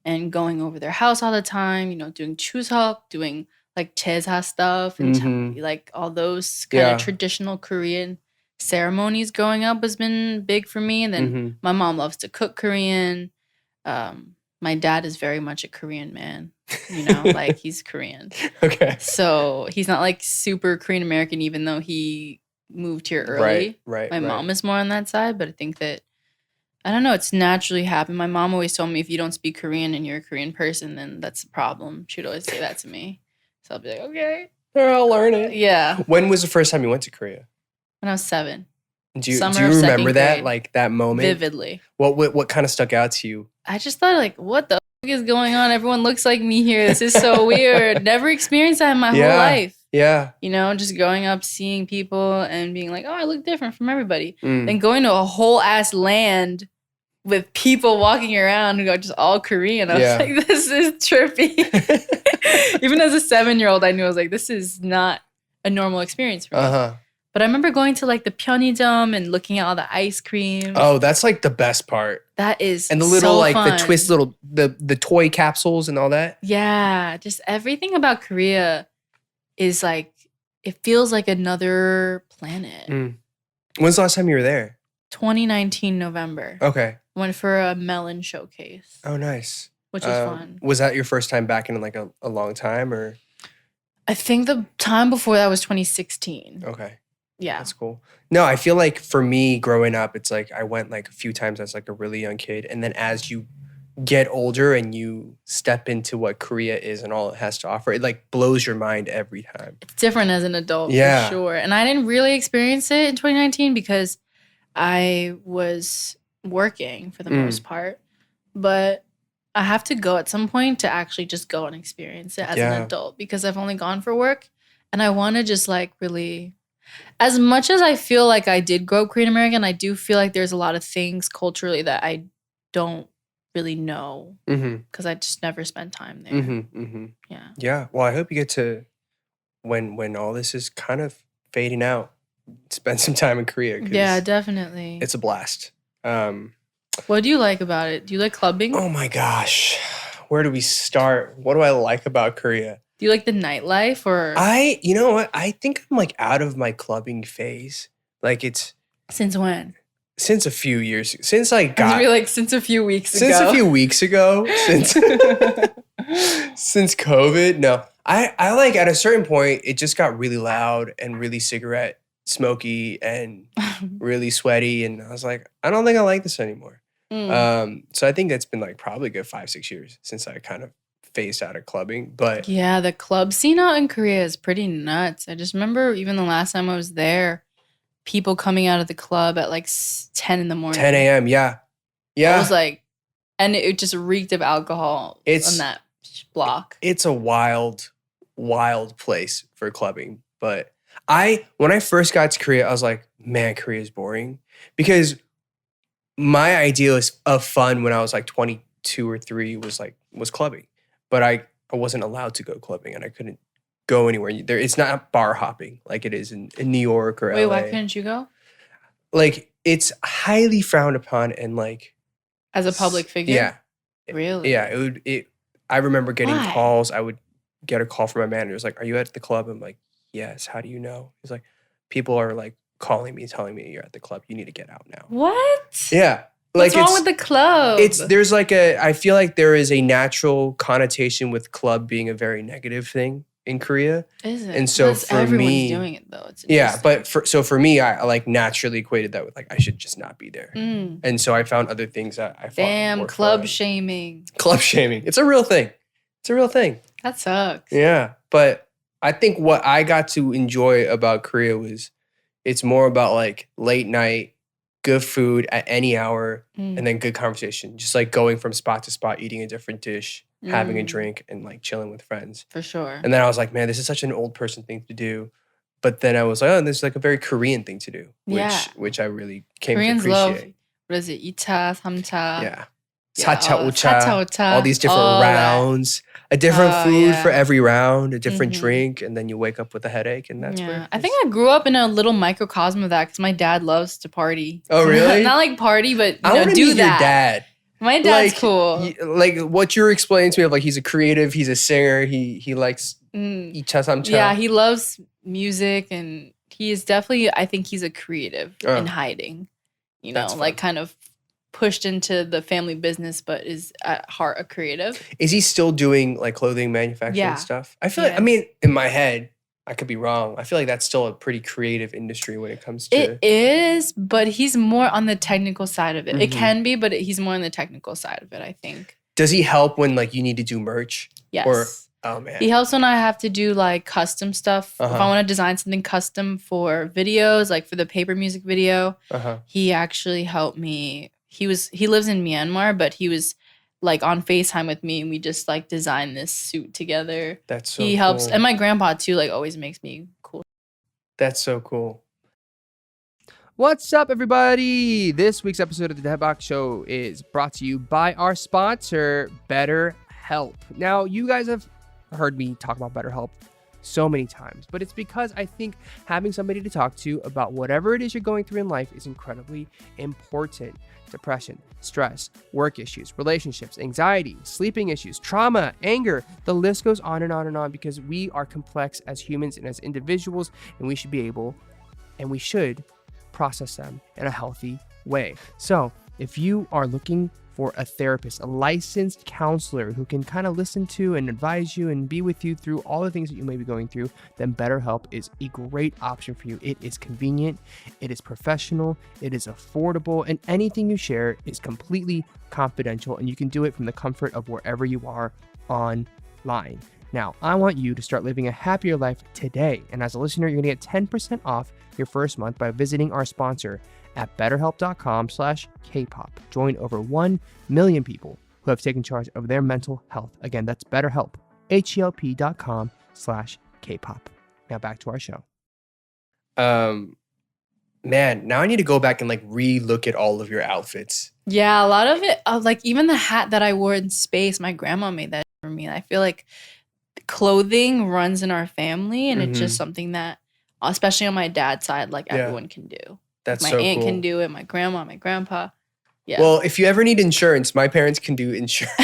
and going over their house all the time, doing chuseok, doing like cheza stuff, and like all those kind of traditional Korean ceremonies growing up has been big for me. And then my mom loves to cook Korean. My dad is very much a Korean man, like he's Korean. Okay. So he's not like super Korean American, even though he moved here early. Right. My mom is more on that side, but I think that, I don't know, it's naturally happened. My mom always told me if you don't speak Korean and you're a Korean person, then that's a problem. She'd always say that to me. So I'll be like, okay. I'll learn it. Yeah. When was the first time you went to Korea? When I was 7. Do you Summer of remember second that, grade. like that moment? Vividly. What kind of stuck out to you? I just thought, like, what the is going on? Everyone looks like me here. This is so weird. Never experienced that in my whole life. Yeah. Just going up, seeing people and being like, oh, I look different from everybody. Then going to a whole ass land with people walking around who are just all Korean. I was like, this is trippy. Even as a 7-year-old, I knew, I was like, this is not a normal experience for me. But I remember going to like the Pyeongdam and looking at all the ice cream. Oh, that's like the best part. That is and the little so fun. The twist little the toy capsules and all that. Yeah, just everything about Korea is like, it feels like another planet. When's the last time you were there? 2019 November. Okay. Went for a melon showcase. Oh, nice. Which was fun. Was that your first time back in like a long time, or? I think the time before that was 2016. Okay. Yeah. That's cool. No, I feel like for me growing up, it's like I went like a few times as like a really young kid. And then as you get older and you step into what Korea is and all it has to offer, it like blows your mind every time. It's different as an adult, for sure. And I didn't really experience it in 2019 because I was working for the most part. But I have to go at some point to actually just go and experience it as an adult, because I've only gone for work and I want to just like really... As much as I feel like I did grow up Korean American, I do feel like there's a lot of things culturally that I don't really know because I just never spent time there. Yeah. Yeah. Well, I hope you get to, when all this is kind of fading out, spend some time in Korea. Yeah, definitely. It's a blast. What do you like about it? Do you like clubbing? Oh my gosh. Where do we start? What do I like about Korea? Do you like the nightlife, or? You know what? I think I'm like out of my clubbing phase. Like it's. Since when? Since a few years. Since I got. I like since a few weeks ago. Since a few weeks ago. Since COVID. No. I like at a certain point, it just got really loud and really cigarette smoky and really sweaty. And I was like, I don't think I like this anymore. So I think that's been like probably a good 5-6 years since I kind of phased out of clubbing. But yeah, the club scene out in Korea is pretty nuts. I just remember even the last time I was there, people coming out of the club at like 10 in the morning. 10 a.m. Yeah. Yeah. It was like, and it just reeked of alcohol on that block. It's a wild, wild place for clubbing. But when I first got to Korea, I was like, man, Korea is boring. Because my idea of fun when I was like 22 or 3 was clubbing. But I wasn't allowed to go clubbing and I couldn't go anywhere. It's not bar hopping like it is in New York or LA. Wait, why couldn't you go? Like, it's highly frowned upon and like... As a public figure? Yeah. Really? Yeah. I remember getting Why? calls. I would get a call from my manager. It's like, are you at the club? I'm like, yes. How do you know? He's like, people are like calling me, telling me you're at the club. You need to get out now. What? Yeah. What's wrong with the club? I feel like there is a natural connotation with club being a very negative thing in Korea. Is it? And so for everyone's me, doing it though. It's yeah, but for me, I like naturally equated that with like I should just not be there. And so I found other things that I found more club fun. shaming. Club shaming. It's a real thing. It's a real thing. That sucks. Yeah, but I think what I got to enjoy about Korea was it's more about like late night, good food at any hour, and then good conversation. Just like going from spot to spot, eating a different dish, having a drink, and like chilling with friends. For sure. And then I was like, man, this is such an old person thing to do. But then I was like, oh, this is like a very Korean thing to do, which I really came Koreans to appreciate. love, what is it, 2차, 3차? Yeah. Yeah, 4차, 5차, 4차, 5차. all these different rounds, a different food for every round, a different drink, and then you wake up with a headache, and that's where. I think I grew up in a little microcosm of that because my dad loves to party. Oh, really? Not like party, but I want to do meet that. your dad. My dad's cool. Like what you're explaining to me of like he's a creative, he's a singer, he likes 2차, 3차. Yeah, he loves music and he is definitely, I think he's a creative in hiding. You know, like kind of pushed into the family business, but is at heart a creative. Is he still doing like clothing manufacturing stuff? I feel like, I mean, in my head, I could be wrong. I feel like that's still a pretty creative industry when it comes to... It is, but he's more on the technical side of it. It can be, but he's more on the technical side of it, I think. Does he help when like you need to do merch? Yes. Or, oh man. He helps when I have to do like custom stuff. If I want to design something custom for videos, like for the paper music video, he actually helped me. He lives in Myanmar, but he was like on FaceTime with me and we just like designed this suit together. That's so He helps. cool. And my grandpa too, like always makes me cool. That's so cool. What's up, everybody? This week's episode of the Daebak Show is brought to you by our sponsor, BetterHelp. Now, you guys have heard me talk about BetterHelp so many times, but it's because I think having somebody to talk to about whatever it is you're going through in life is incredibly important. Depression, stress, work issues, relationships, anxiety, sleeping issues, trauma, anger, the list goes on and on and on because we are complex as humans and as individuals, and we should be able, and we should process them in a healthy way. So if you are looking for a therapist, a licensed counselor who can kind of listen to and advise you and be with you through all the things that you may be going through, then BetterHelp is a great option for you. It is convenient, it is professional, it is affordable, and anything you share is completely confidential, and you can do it from the comfort of wherever you are online. Now, I want you to start living a happier life today, and as a listener, you're going to get 10% off your first month by visiting our sponsor at betterhelp.com/Kpop. Join over 1 million people who have taken charge of their mental health. Again, that's BetterHelp, HELP.com/Kpop. Now back to our show. Man, now I need to go back and like re-look at all of your outfits. Yeah, a lot of it, like even the hat that I wore in space, my grandma made that for me. I feel like clothing runs in our family and it's just something that, especially on my dad's side, like everyone can do. That's my so aunt cool. can do it, my grandma, my grandpa. Yeah. Well, if you ever need insurance, my parents can do insurance.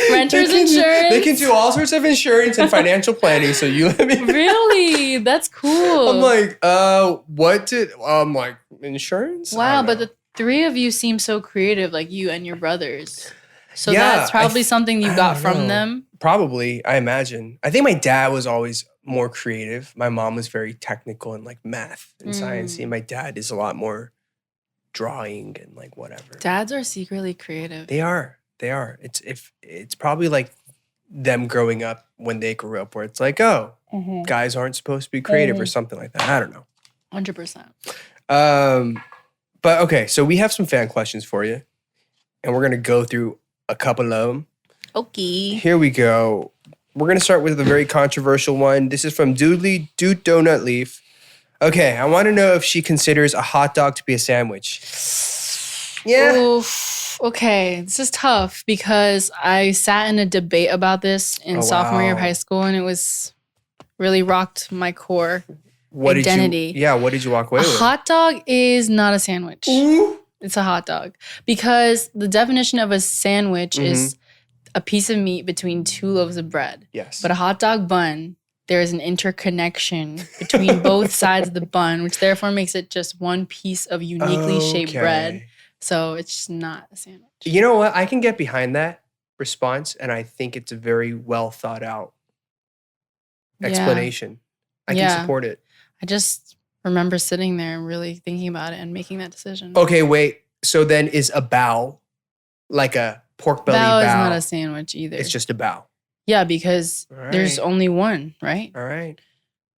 Renter's insurance. They can do all sorts of insurance and financial planning. So you let me. Really? That's cool. I'm like, I'm like, insurance? Wow, but the three of you seem so creative, like you and your brothers. So that's probably something you got from them. Probably, I imagine. I think my dad was always more creative. My mom was very technical and like math and science. And my dad is a lot more drawing and like whatever. Dads are secretly creative. They are. It's probably like them growing up when they grew up where it's like, oh, guys aren't supposed to be creative or something like that. I don't know. 100%. But okay, so we have some fan questions for you, and we're gonna go through a couple of them. Okay. Here we go. We're gonna start with a very controversial one. This is from Dude Donut Leaf. Okay, I want to know if she considers a hot dog to be a sandwich. Yeah. Oof. Okay, this is tough because I sat in a debate about this in sophomore year of high school, and it was really rocked my core identity. What did you walk away with? A hot dog is not a sandwich. Ooh. It's a hot dog because the definition of a sandwich is a piece of meat between two loaves of bread. Yes. But a hot dog bun, there is an interconnection between both sides of the bun, which therefore makes it just one piece of uniquely shaped bread. So it's just not a sandwich. You know what? I can get behind that response, and I think it's a very well thought out explanation. I can support it. I just remember sitting there and really thinking about it and making that decision. Okay, wait. So then is a bao like a pork belly bao? Bao is not a sandwich either. It's just a bao. Yeah, because there's only one, right? All right.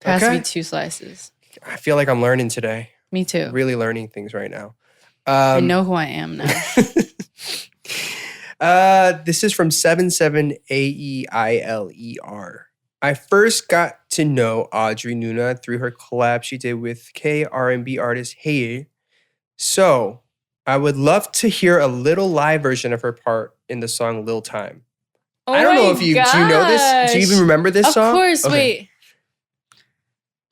There has to be 2 slices. I feel like I'm learning today. Me too. Really learning things right now. I know who I am now. This is from 77AEILER. I first got to know Audrey Nuna through her collab she did with K-R&B artist Hey. So I would love to hear a little live version of her part in the song Lil Time. I don't know if do you know this? Do you even remember this song? Of course, wait.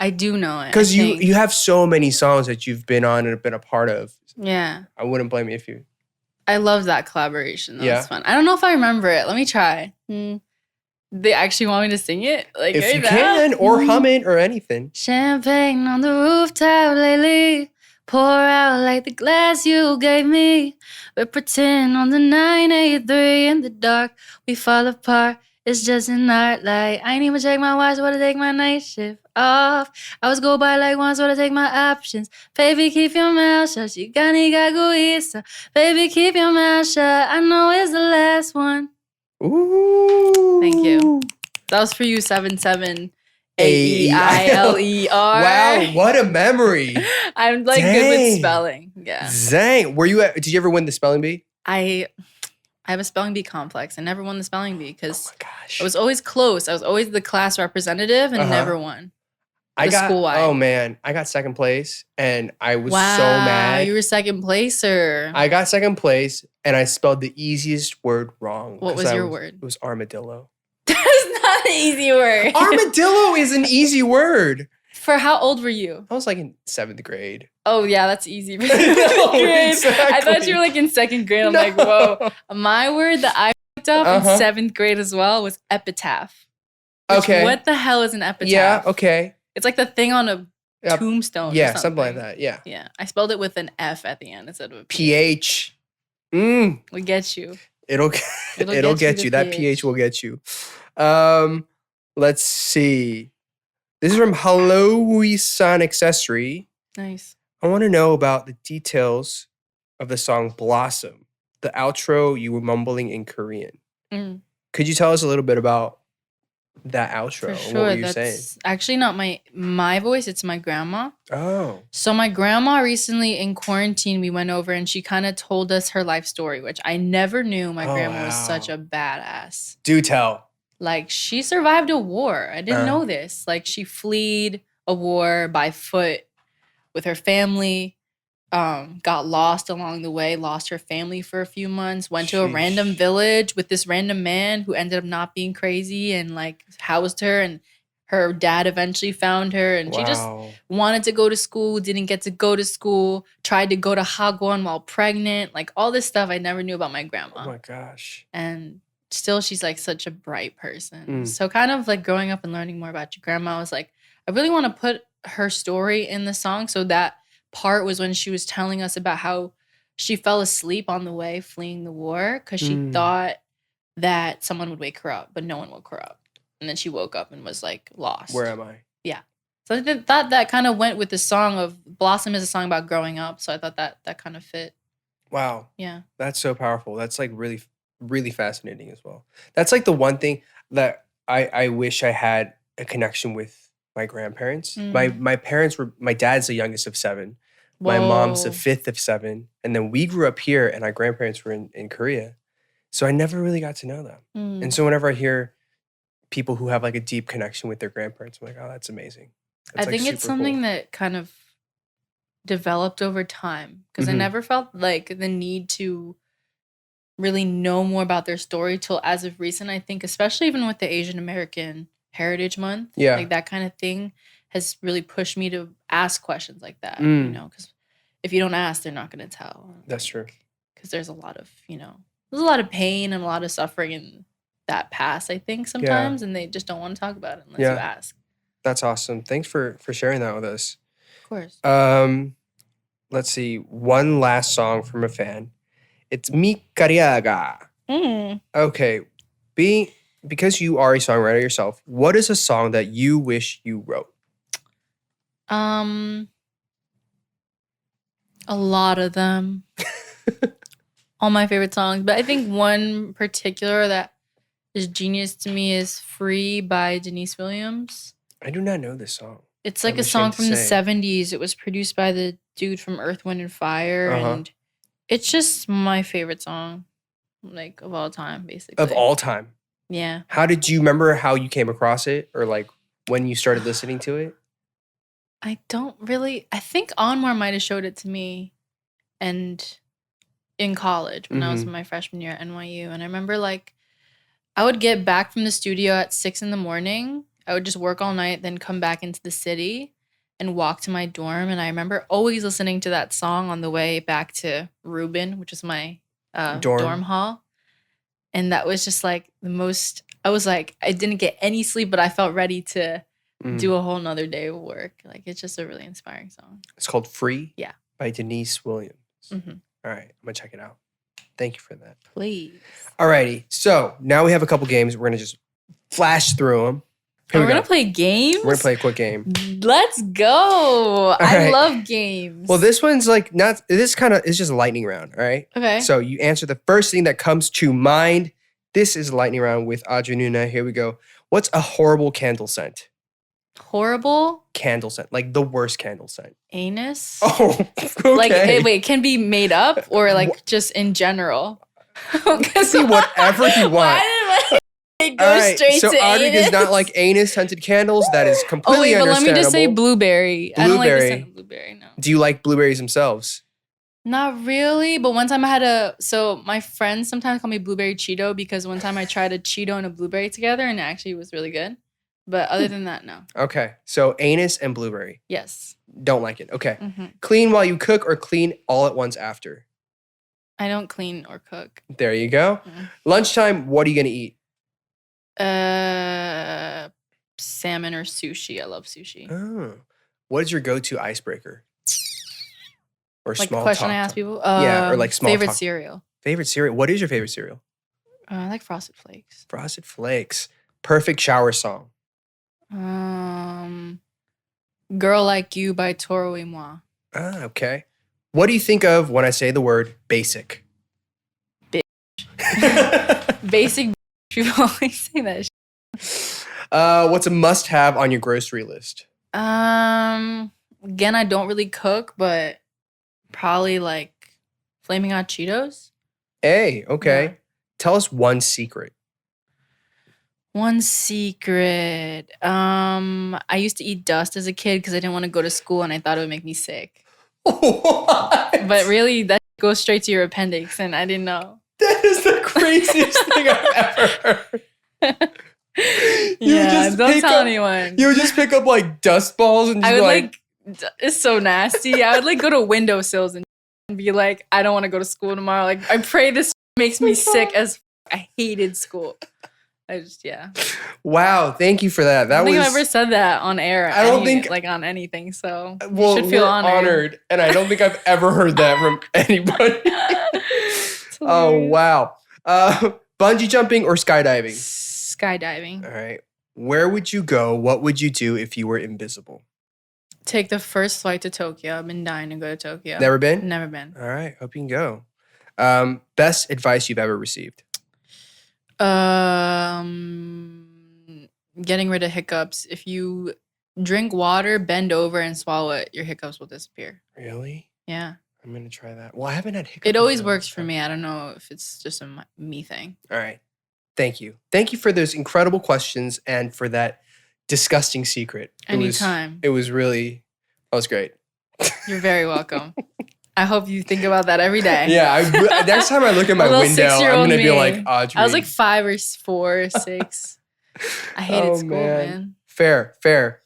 I do know it. Because you have so many songs that you've been on and been a part of. Yeah. I wouldn't blame you if you... I love that collaboration. That was fun. I don't know if I remember it. Let me try. They actually want me to sing it? Like if you can, or hum it, or anything. Champagne on the rooftop lately. Pour out like the glass you gave me. We pretend on the 983 in the dark. We fall apart. It's just an art. Like, I ain't even check my watch. Wanna take my night shift off. I was go by like once. Wanna take my options. Baby, keep your mouth shut. She got egoísta. Baby, keep your mouth shut. I know it's the last one. Ooh. Thank you. That was for you, 77AEILER. Wow, what a memory. I'm like good with spelling. Yeah. Dang. Did you ever win the spelling bee? I have a spelling bee complex. I never won the spelling bee because I was always close. I was always the class representative and never won. School-wide. Oh man, I got second place and I was so mad. You were second place, or? I got second place and I spelled the easiest word wrong. What was your word? It was armadillo. That's not an easy word. Armadillo is an easy word. For how old were you? I was like in 7th grade. Oh yeah, that's easy. No, exactly. I thought you were like in 2nd grade. I'm like, whoa. My word that I picked up in 7th grade as well was epitaph. Okay. What the hell is an epitaph? Yeah, okay. It's like the thing on a tombstone. Yeah, something like that. Yeah. Yeah. I spelled it with an F at the end instead of a PH. We get you. It'll get you. That PH will get you. Let's see. This is from Hello-san Accessory. Nice. I want to know about the details of the song Blossom. The outro, you were mumbling in Korean. Could you tell us a little bit about that outro? For sure. What were you saying? Actually not my voice. It's my grandma. Oh. So my grandma recently in quarantine, we went over and she kind of told us her life story, which I never knew. My grandma was such a badass. Do tell. Like, she survived a war. I didn't know this. Like, she fled a war by foot with her family, got lost along the way, lost her family for a few months, went to a random village with this random man who ended up not being crazy and, like, housed her. And her dad eventually found her. And she just wanted to go to school, didn't get to go to school, tried to go to Hagwon while pregnant. Like, all this stuff I never knew about my grandma. Oh, my gosh. And still, she's like such a bright person. So kind of like growing up and learning more about your grandma, I was like, I really want to put her story in the song. So that part was when she was telling us about how she fell asleep on the way fleeing the war because she thought that someone would wake her up, but no one woke her up. And then she woke up and was like lost. Where am I? Yeah. So I thought that kind of went with the song of Blossom is a song about growing up. So I thought that kind of fit. Wow. Yeah. That's so powerful. That's like really really fascinating as well. That's like the one thing that I wish I had a connection with my grandparents. Mm. My parents were, my dad's the youngest of 7. My mom's the Whoa. 5th of 7. And then we grew up here and our grandparents were in Korea. So I never really got to know them. Mm. And so whenever I hear people who have like a deep connection with their grandparents, I'm like, oh, that's amazing. That's I think it's something that kind of developed over time because I never felt like the need to really know more about their story till as of recent. I think, especially even with the Asian American Heritage Month, like that kind of thing has really pushed me to ask questions like that, you know, because if you don't ask, they're not going to tell. That's true. Because there's a lot of, there's a lot of pain and a lot of suffering in that past, I think, sometimes, and they just don't want to talk about it unless you ask. That's awesome. Thanks for sharing that with us. Of course. Let's see. One last song from a fan. It's Mi Cariaga. Okay. Because you are a songwriter yourself, what is a song that you wish you wrote? A lot of them. All my favorite songs. But I think one particular that is genius to me is Free by Denise Williams. I do not know this song. It's like a song from the 70s. It was produced by the dude from Earth, Wind, and Fire. And it's just my favorite song, like, of all time, basically. Of all time? Yeah. How did you remember how you came across it? Or, like, when you started listening to it? I don't really. I think Anwar might have showed it to me and in college when I was in my freshman year at NYU. And I remember, like, I would get back from the studio at 6 in the morning. I would just work all night, then come back into the city and walk to my dorm. And I remember always listening to that song on the way back to Reuben, which is my dorm hall. And that was just like the most, I was like, I didn't get any sleep, but I felt ready to do a whole nother day of work. Like, it's just a really inspiring song. It's called Free? Yeah. By Denise Williams. All right. I'm going to check it out. Thank you for that. Please. Alrighty. So now we have a couple games. We're going to just flash through them. We're going to play games? We're going to play a quick game. Let's go. I love games. Well, this one's like not, this kind of is just a lightning round. All right. Okay. So you answer the first thing that comes to mind. This is a lightning round with Audrey Nuna. Here we go. What's a horrible candle scent? Horrible? Candle scent. Like the worst candle scent. Anus? Oh, okay. Like, wait, can be made up or like just in general? See whatever you want. Go straight so to Audrey anus. does not like anus-scented candles. That is completely but let understandable. me just say blueberry. I don't like the scent of blueberry, no. Do you like blueberries themselves? Not really, but one time I had so my friends sometimes call me Blueberry Cheeto because one time I tried a Cheeto and a blueberry together and it actually was really good. But other than that, no. Okay, so anus and blueberry. Yes. Don't like it. Okay. Clean while you cook or clean all at once after? I don't clean or cook. There you go. Lunchtime, what are you going to eat? Salmon or sushi. I love sushi. Oh. What is your go-to icebreaker? Or like small the question talk? I ask people? Yeah, or like small favorite talk. cereal. Favorite cereal? What is your favorite cereal? I like Frosted Flakes. Frosted Flakes. Perfect shower song. Girl Like You by Toro y Moi. Ah, okay. What do you think of when I say the word basic? Basic. People always say that shit. What's a must-have on your grocery list? Again, I don't really cook, but probably like Flaming Hot Cheetos. Hey, okay. Yeah. Tell us one secret. One secret. I used to eat dust as a kid because I didn't want to go to school and I thought it would make me sick. What? But really, that goes straight to your appendix, and I didn't know. That is the craziest thing I've ever heard. Don't tell anyone. You would just pick up like dust balls and just I would like it's so nasty. I would like go to windowsills and be like, I don't want to go to school tomorrow. Like, I pray this makes me sick as I hated school. Wow, thank you for that. I don't think I've ever said that on air. I don't think like on anything. So well, you should feel we're honored. and I don't think I've ever heard that from anybody. Oh wow. Bungee jumping or skydiving? Skydiving. All right. Where would you go? What would you do if you were invisible? Take the first flight to Tokyo. I've been dying to go to Tokyo. Never been? Never been. All right. Hope you can go. Best advice you've ever received? Getting rid of hiccups. If you drink water, bend over, and swallow it. Your hiccups will disappear. Really? Yeah. I'm going to try that. Well, I haven't had hiccups. It always works for me. I don't know if it's just a me thing. All right. Thank you. Thank you for those incredible questions and for that disgusting secret. Anytime. That was great. You're very welcome. I hope you think about that every day. Yeah. Next time I look at my window, I'm going to be like, Audrey. I was like 5 or 4 or 6. I hated school, man. Fair.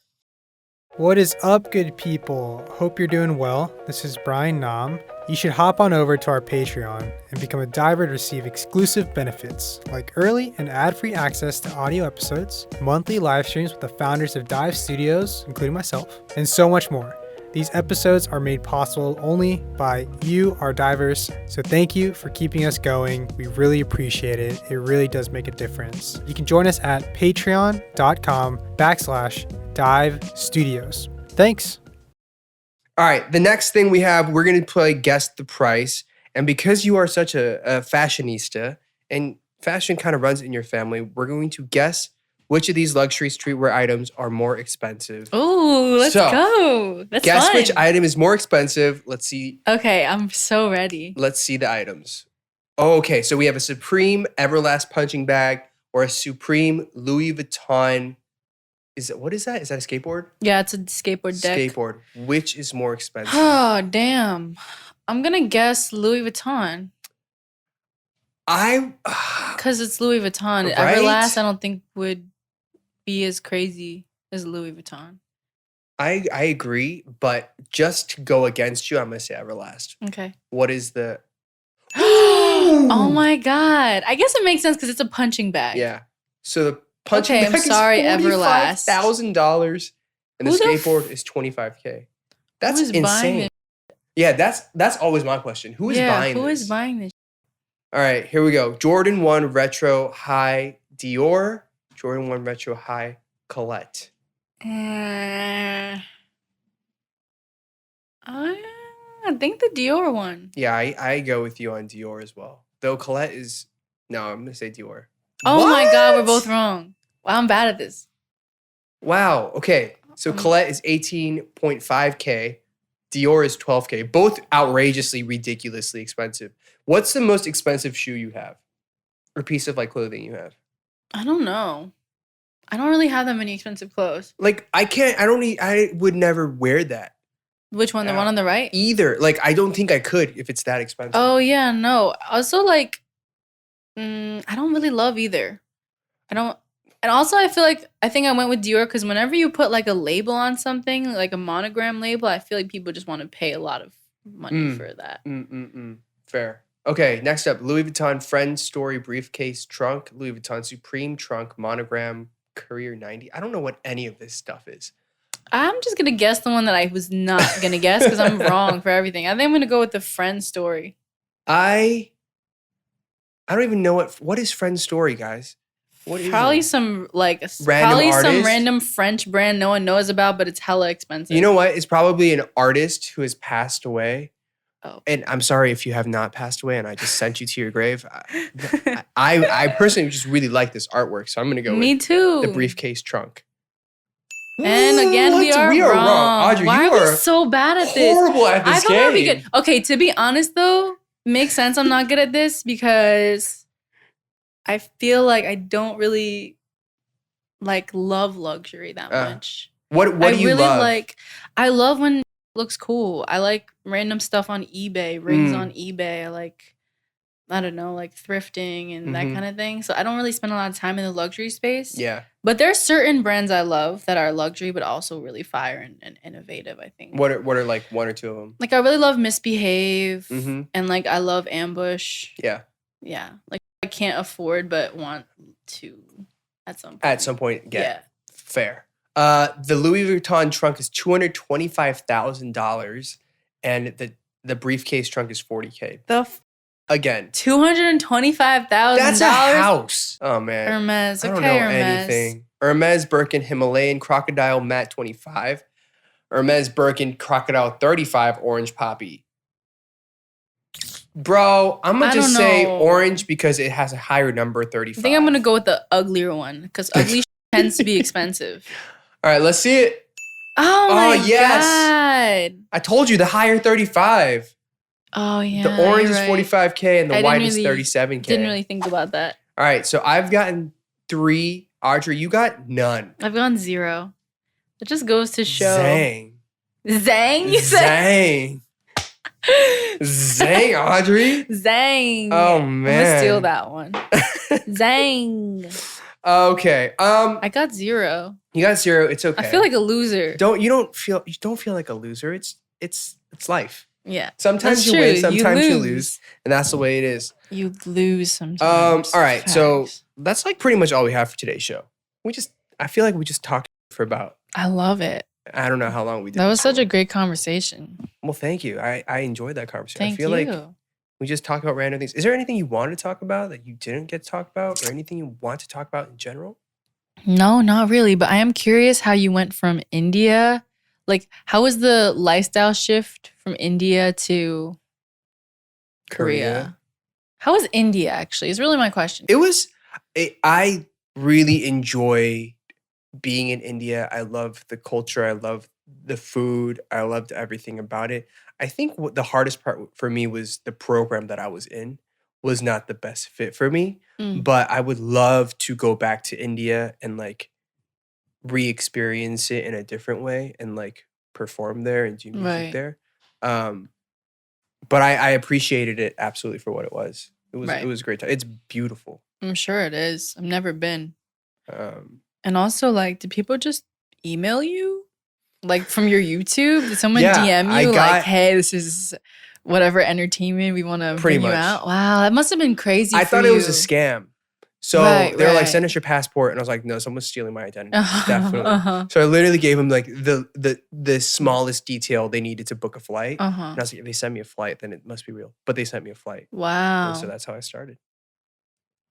What is up, good people? Hope you're doing well. This is Brian Nam. You should hop on over to our Patreon and become a diver to receive exclusive benefits like early and ad-free access to audio episodes, monthly live streams with the founders of Dive Studios, including myself, and so much more. These episodes are made possible only by you, our divers. So thank you for keeping us going. We really appreciate it. It really does make a difference. You can join us at patreon.com/Dive Studios. Thanks. All right. The next thing we have, we're going to play Guess the Price. And because you are such a fashionista and fashion kind of runs in your family, we're going to guess which of these luxury streetwear items are more expensive. Oh, let's go. That's guess fun. which item is more expensive. Let's see. Okay, I'm so ready. Let's see the items. Oh, okay. So we have a Supreme Everlast punching bag or a Supreme Louis Vuitton. What is that? Is that a skateboard? Yeah, it's a skateboard deck. Skateboard. Which is more expensive? Oh, damn. I'm going to guess Louis Vuitton. Because it's Louis Vuitton. Right? Everlast, I don't think would be as crazy as Louis Vuitton. I agree, but just to go against you, I'm going to say Everlast. Okay. What is the... Oh my God. I guess it makes sense because it's a punching bag. Yeah. So the punching bag I'm sorry, is Everlast. $45,000 and the skateboard is $25,000. That's insane. Yeah, that's always my question. Who is buying this? Who is buying this? All right, here we go. Jordan 1 Retro High Dior. Jordan 1 Retro High Colette. I think the Dior one. Yeah, I go with you on Dior as well. Though Colette is... No, I'm going to say Dior. Oh my God, we're both wrong. Wow, I'm bad at this. Wow, okay. So Colette is $18,500. Dior is $12,000. Both outrageously, ridiculously expensive. What's the most expensive shoe you have? Or piece of like clothing you have? I don't know. I don't really have that many expensive clothes. Like I would never wear that. Which one? The one on the right? Either. Like I don't think I could if it's that expensive. Oh yeah, no. Also like, I don't really love either. And also I feel like, I think I went with Dior because whenever you put like a label on something, like a monogram label, I feel like people just want to pay a lot of money for that. Fair. Okay, next up, Louis Vuitton Friend Story Briefcase Trunk, Louis Vuitton Supreme Trunk, Monogram Courier 90. I don't know what any of this stuff is. I'm just going to guess the one that I was not going to guess because I'm wrong for everything. I think I'm going to go with the Friend Story. I don't even know what is Friend Story, guys. What is probably it? Some like random some random French brand no one knows about, but it's hella expensive. You know what? It's probably an artist who has passed away. Oh. And I'm sorry if you have not passed away and I just sent you to your grave. I personally just really like this artwork, so I'm going to go with the Briefcase Trunk. And again, we are wrong. Audrey, why are we so bad at this? Horrible at this game. I'd be good. Okay, to be honest though, makes sense I'm not good at this because I feel like I don't really like love luxury that much. What do you love? I love when it looks cool. I like random stuff on eBay, rings on eBay. I like, I don't know, like thrifting and that kind of thing. So I don't really spend a lot of time in the luxury space. Yeah. But there's certain brands I love that are luxury, but also really fire and innovative, I think. What are like one or two of them? Like I really love Misbehave and like I love Ambush. Yeah. Yeah. Like I can't afford but want to at some point. At some point, yeah. Fair. The Louis Vuitton trunk is $225,000 and the briefcase trunk is $40,000. Again, $225,000. That's a house. Oh man, Hermes. I don't Okay, know Hermes. anything. Hermes Birkin Himalayan Crocodile Matte 25. Hermes Birkin Crocodile 35 Orange Poppy. Bro, I'm gonna just say orange because it has a higher number, 35. I think I'm gonna go with the uglier one because ugly tends to be expensive. All right, let's see it. Oh my yes. God. I told you the higher 35. Oh yeah. The orange is right. 45K and the I white didn't is really- 37K. Didn't really think about that. All right, so I've gotten 3. Audrey, you got none. I've gone 0. It just goes to show. Zang. Zang? You said? Zang. Zang, Audrey. Zang. Oh, I'm man. gonna steal that one. Zang. Okay. I got 0. You got 0. It's okay. I feel like a loser. you don't feel like a loser. It's life. Yeah. Sometimes That's you true. win, sometimes you lose. lose, and that's the way it is. You lose sometimes. All right, so Facts. that's like pretty much all we have for today's show. I feel like we just talked for about, I love it. I don't know how long we did. That was this such for. a great conversation. Well, thank you. I enjoyed that conversation. Thank I feel you. like we just talk about random things. Is there anything you wanted to talk about that you didn't get to talk about, or anything you want to talk about in general? No, not really. But I am curious how you went from India. Like, how was the lifestyle shift from India to Korea? How was India, actually? Is really my question. I really enjoy being in India. I love the culture. I love the food. I loved everything about it. I think what the hardest part for me was the program that I was in was not the best fit for me. But I would love to go back to India and like re-experience it in a different way and like perform there and do music Right. there. But I appreciated it absolutely for what it was. It Right. was a great time. It's beautiful. I'm sure it is. I've never been. Um, And also, like, did people just email you? Like, from your YouTube? Did someone Yeah, DM I you got- like, hey, this is whatever entertainment we want to Pretty bring you much. out? Wow, that must have been crazy I for thought it was a you. scam. So Right, they were like, right. send us your passport. And I was like, no, someone's stealing my identity. Uh-huh, Definitely. uh-huh. So I literally gave them like the smallest detail they needed to book a flight. Uh-huh. And I was like, if they send me a flight, then it must be real. But they sent me a flight. Wow. And so that's how I started.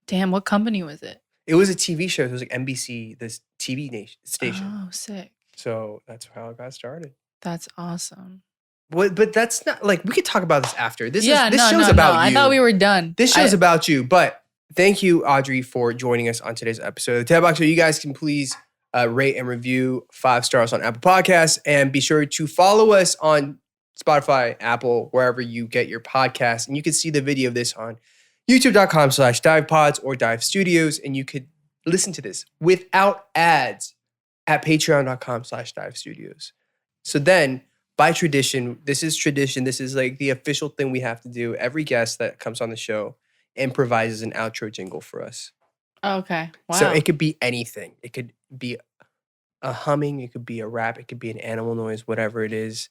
Damn, what company was it? It was a TV show. It was like NBC, this TV station. Oh, sick. So that's how I got started. That's awesome. But that's not like, we could talk about this after. This no, show's about you. I thought we were done. This show's about you, but thank you, Audrey, for joining us on today's episode of the Daebak Show. You guys can please rate and review 5 stars on Apple Podcasts, and be sure to follow us on Spotify, Apple, wherever you get your podcasts. And you can see the video of this on youtube.com/divepods or Dive Studios, and you could listen to this without ads at patreon.com/Dive Studios. So then, by tradition, this is like the official thing we have to do. Every guest that comes on the show improvises an outro jingle for us. Okay. Wow. So it could be anything. It could be a humming, it could be a rap, it could be an animal noise, whatever it is.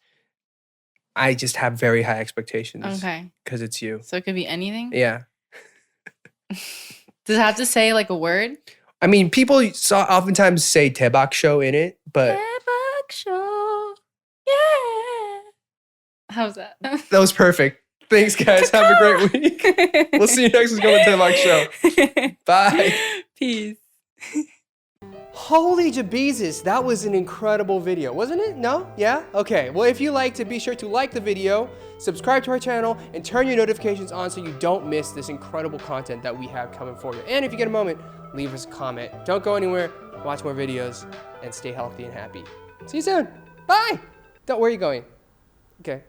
I just have very high expectations. Okay. Because it's you. So it could be anything? Yeah. Does it have to say like a word? I mean, people oftentimes say Daebak show in it, but Daebak show. Yeah. How's that? that was perfect. Thanks, guys. Have a great week. We'll see you next week on the Daebak show. Bye. Peace. Holy jabezus, that was an incredible video, wasn't it? No? Yeah? Okay, well, if you liked it, be sure to like the video, subscribe to our channel, and turn your notifications on so you don't miss this incredible content that we have coming for you. And if you get a moment, leave us a comment. Don't go anywhere, watch more videos, and stay healthy and happy. See you soon. Bye. Where are you going? Okay.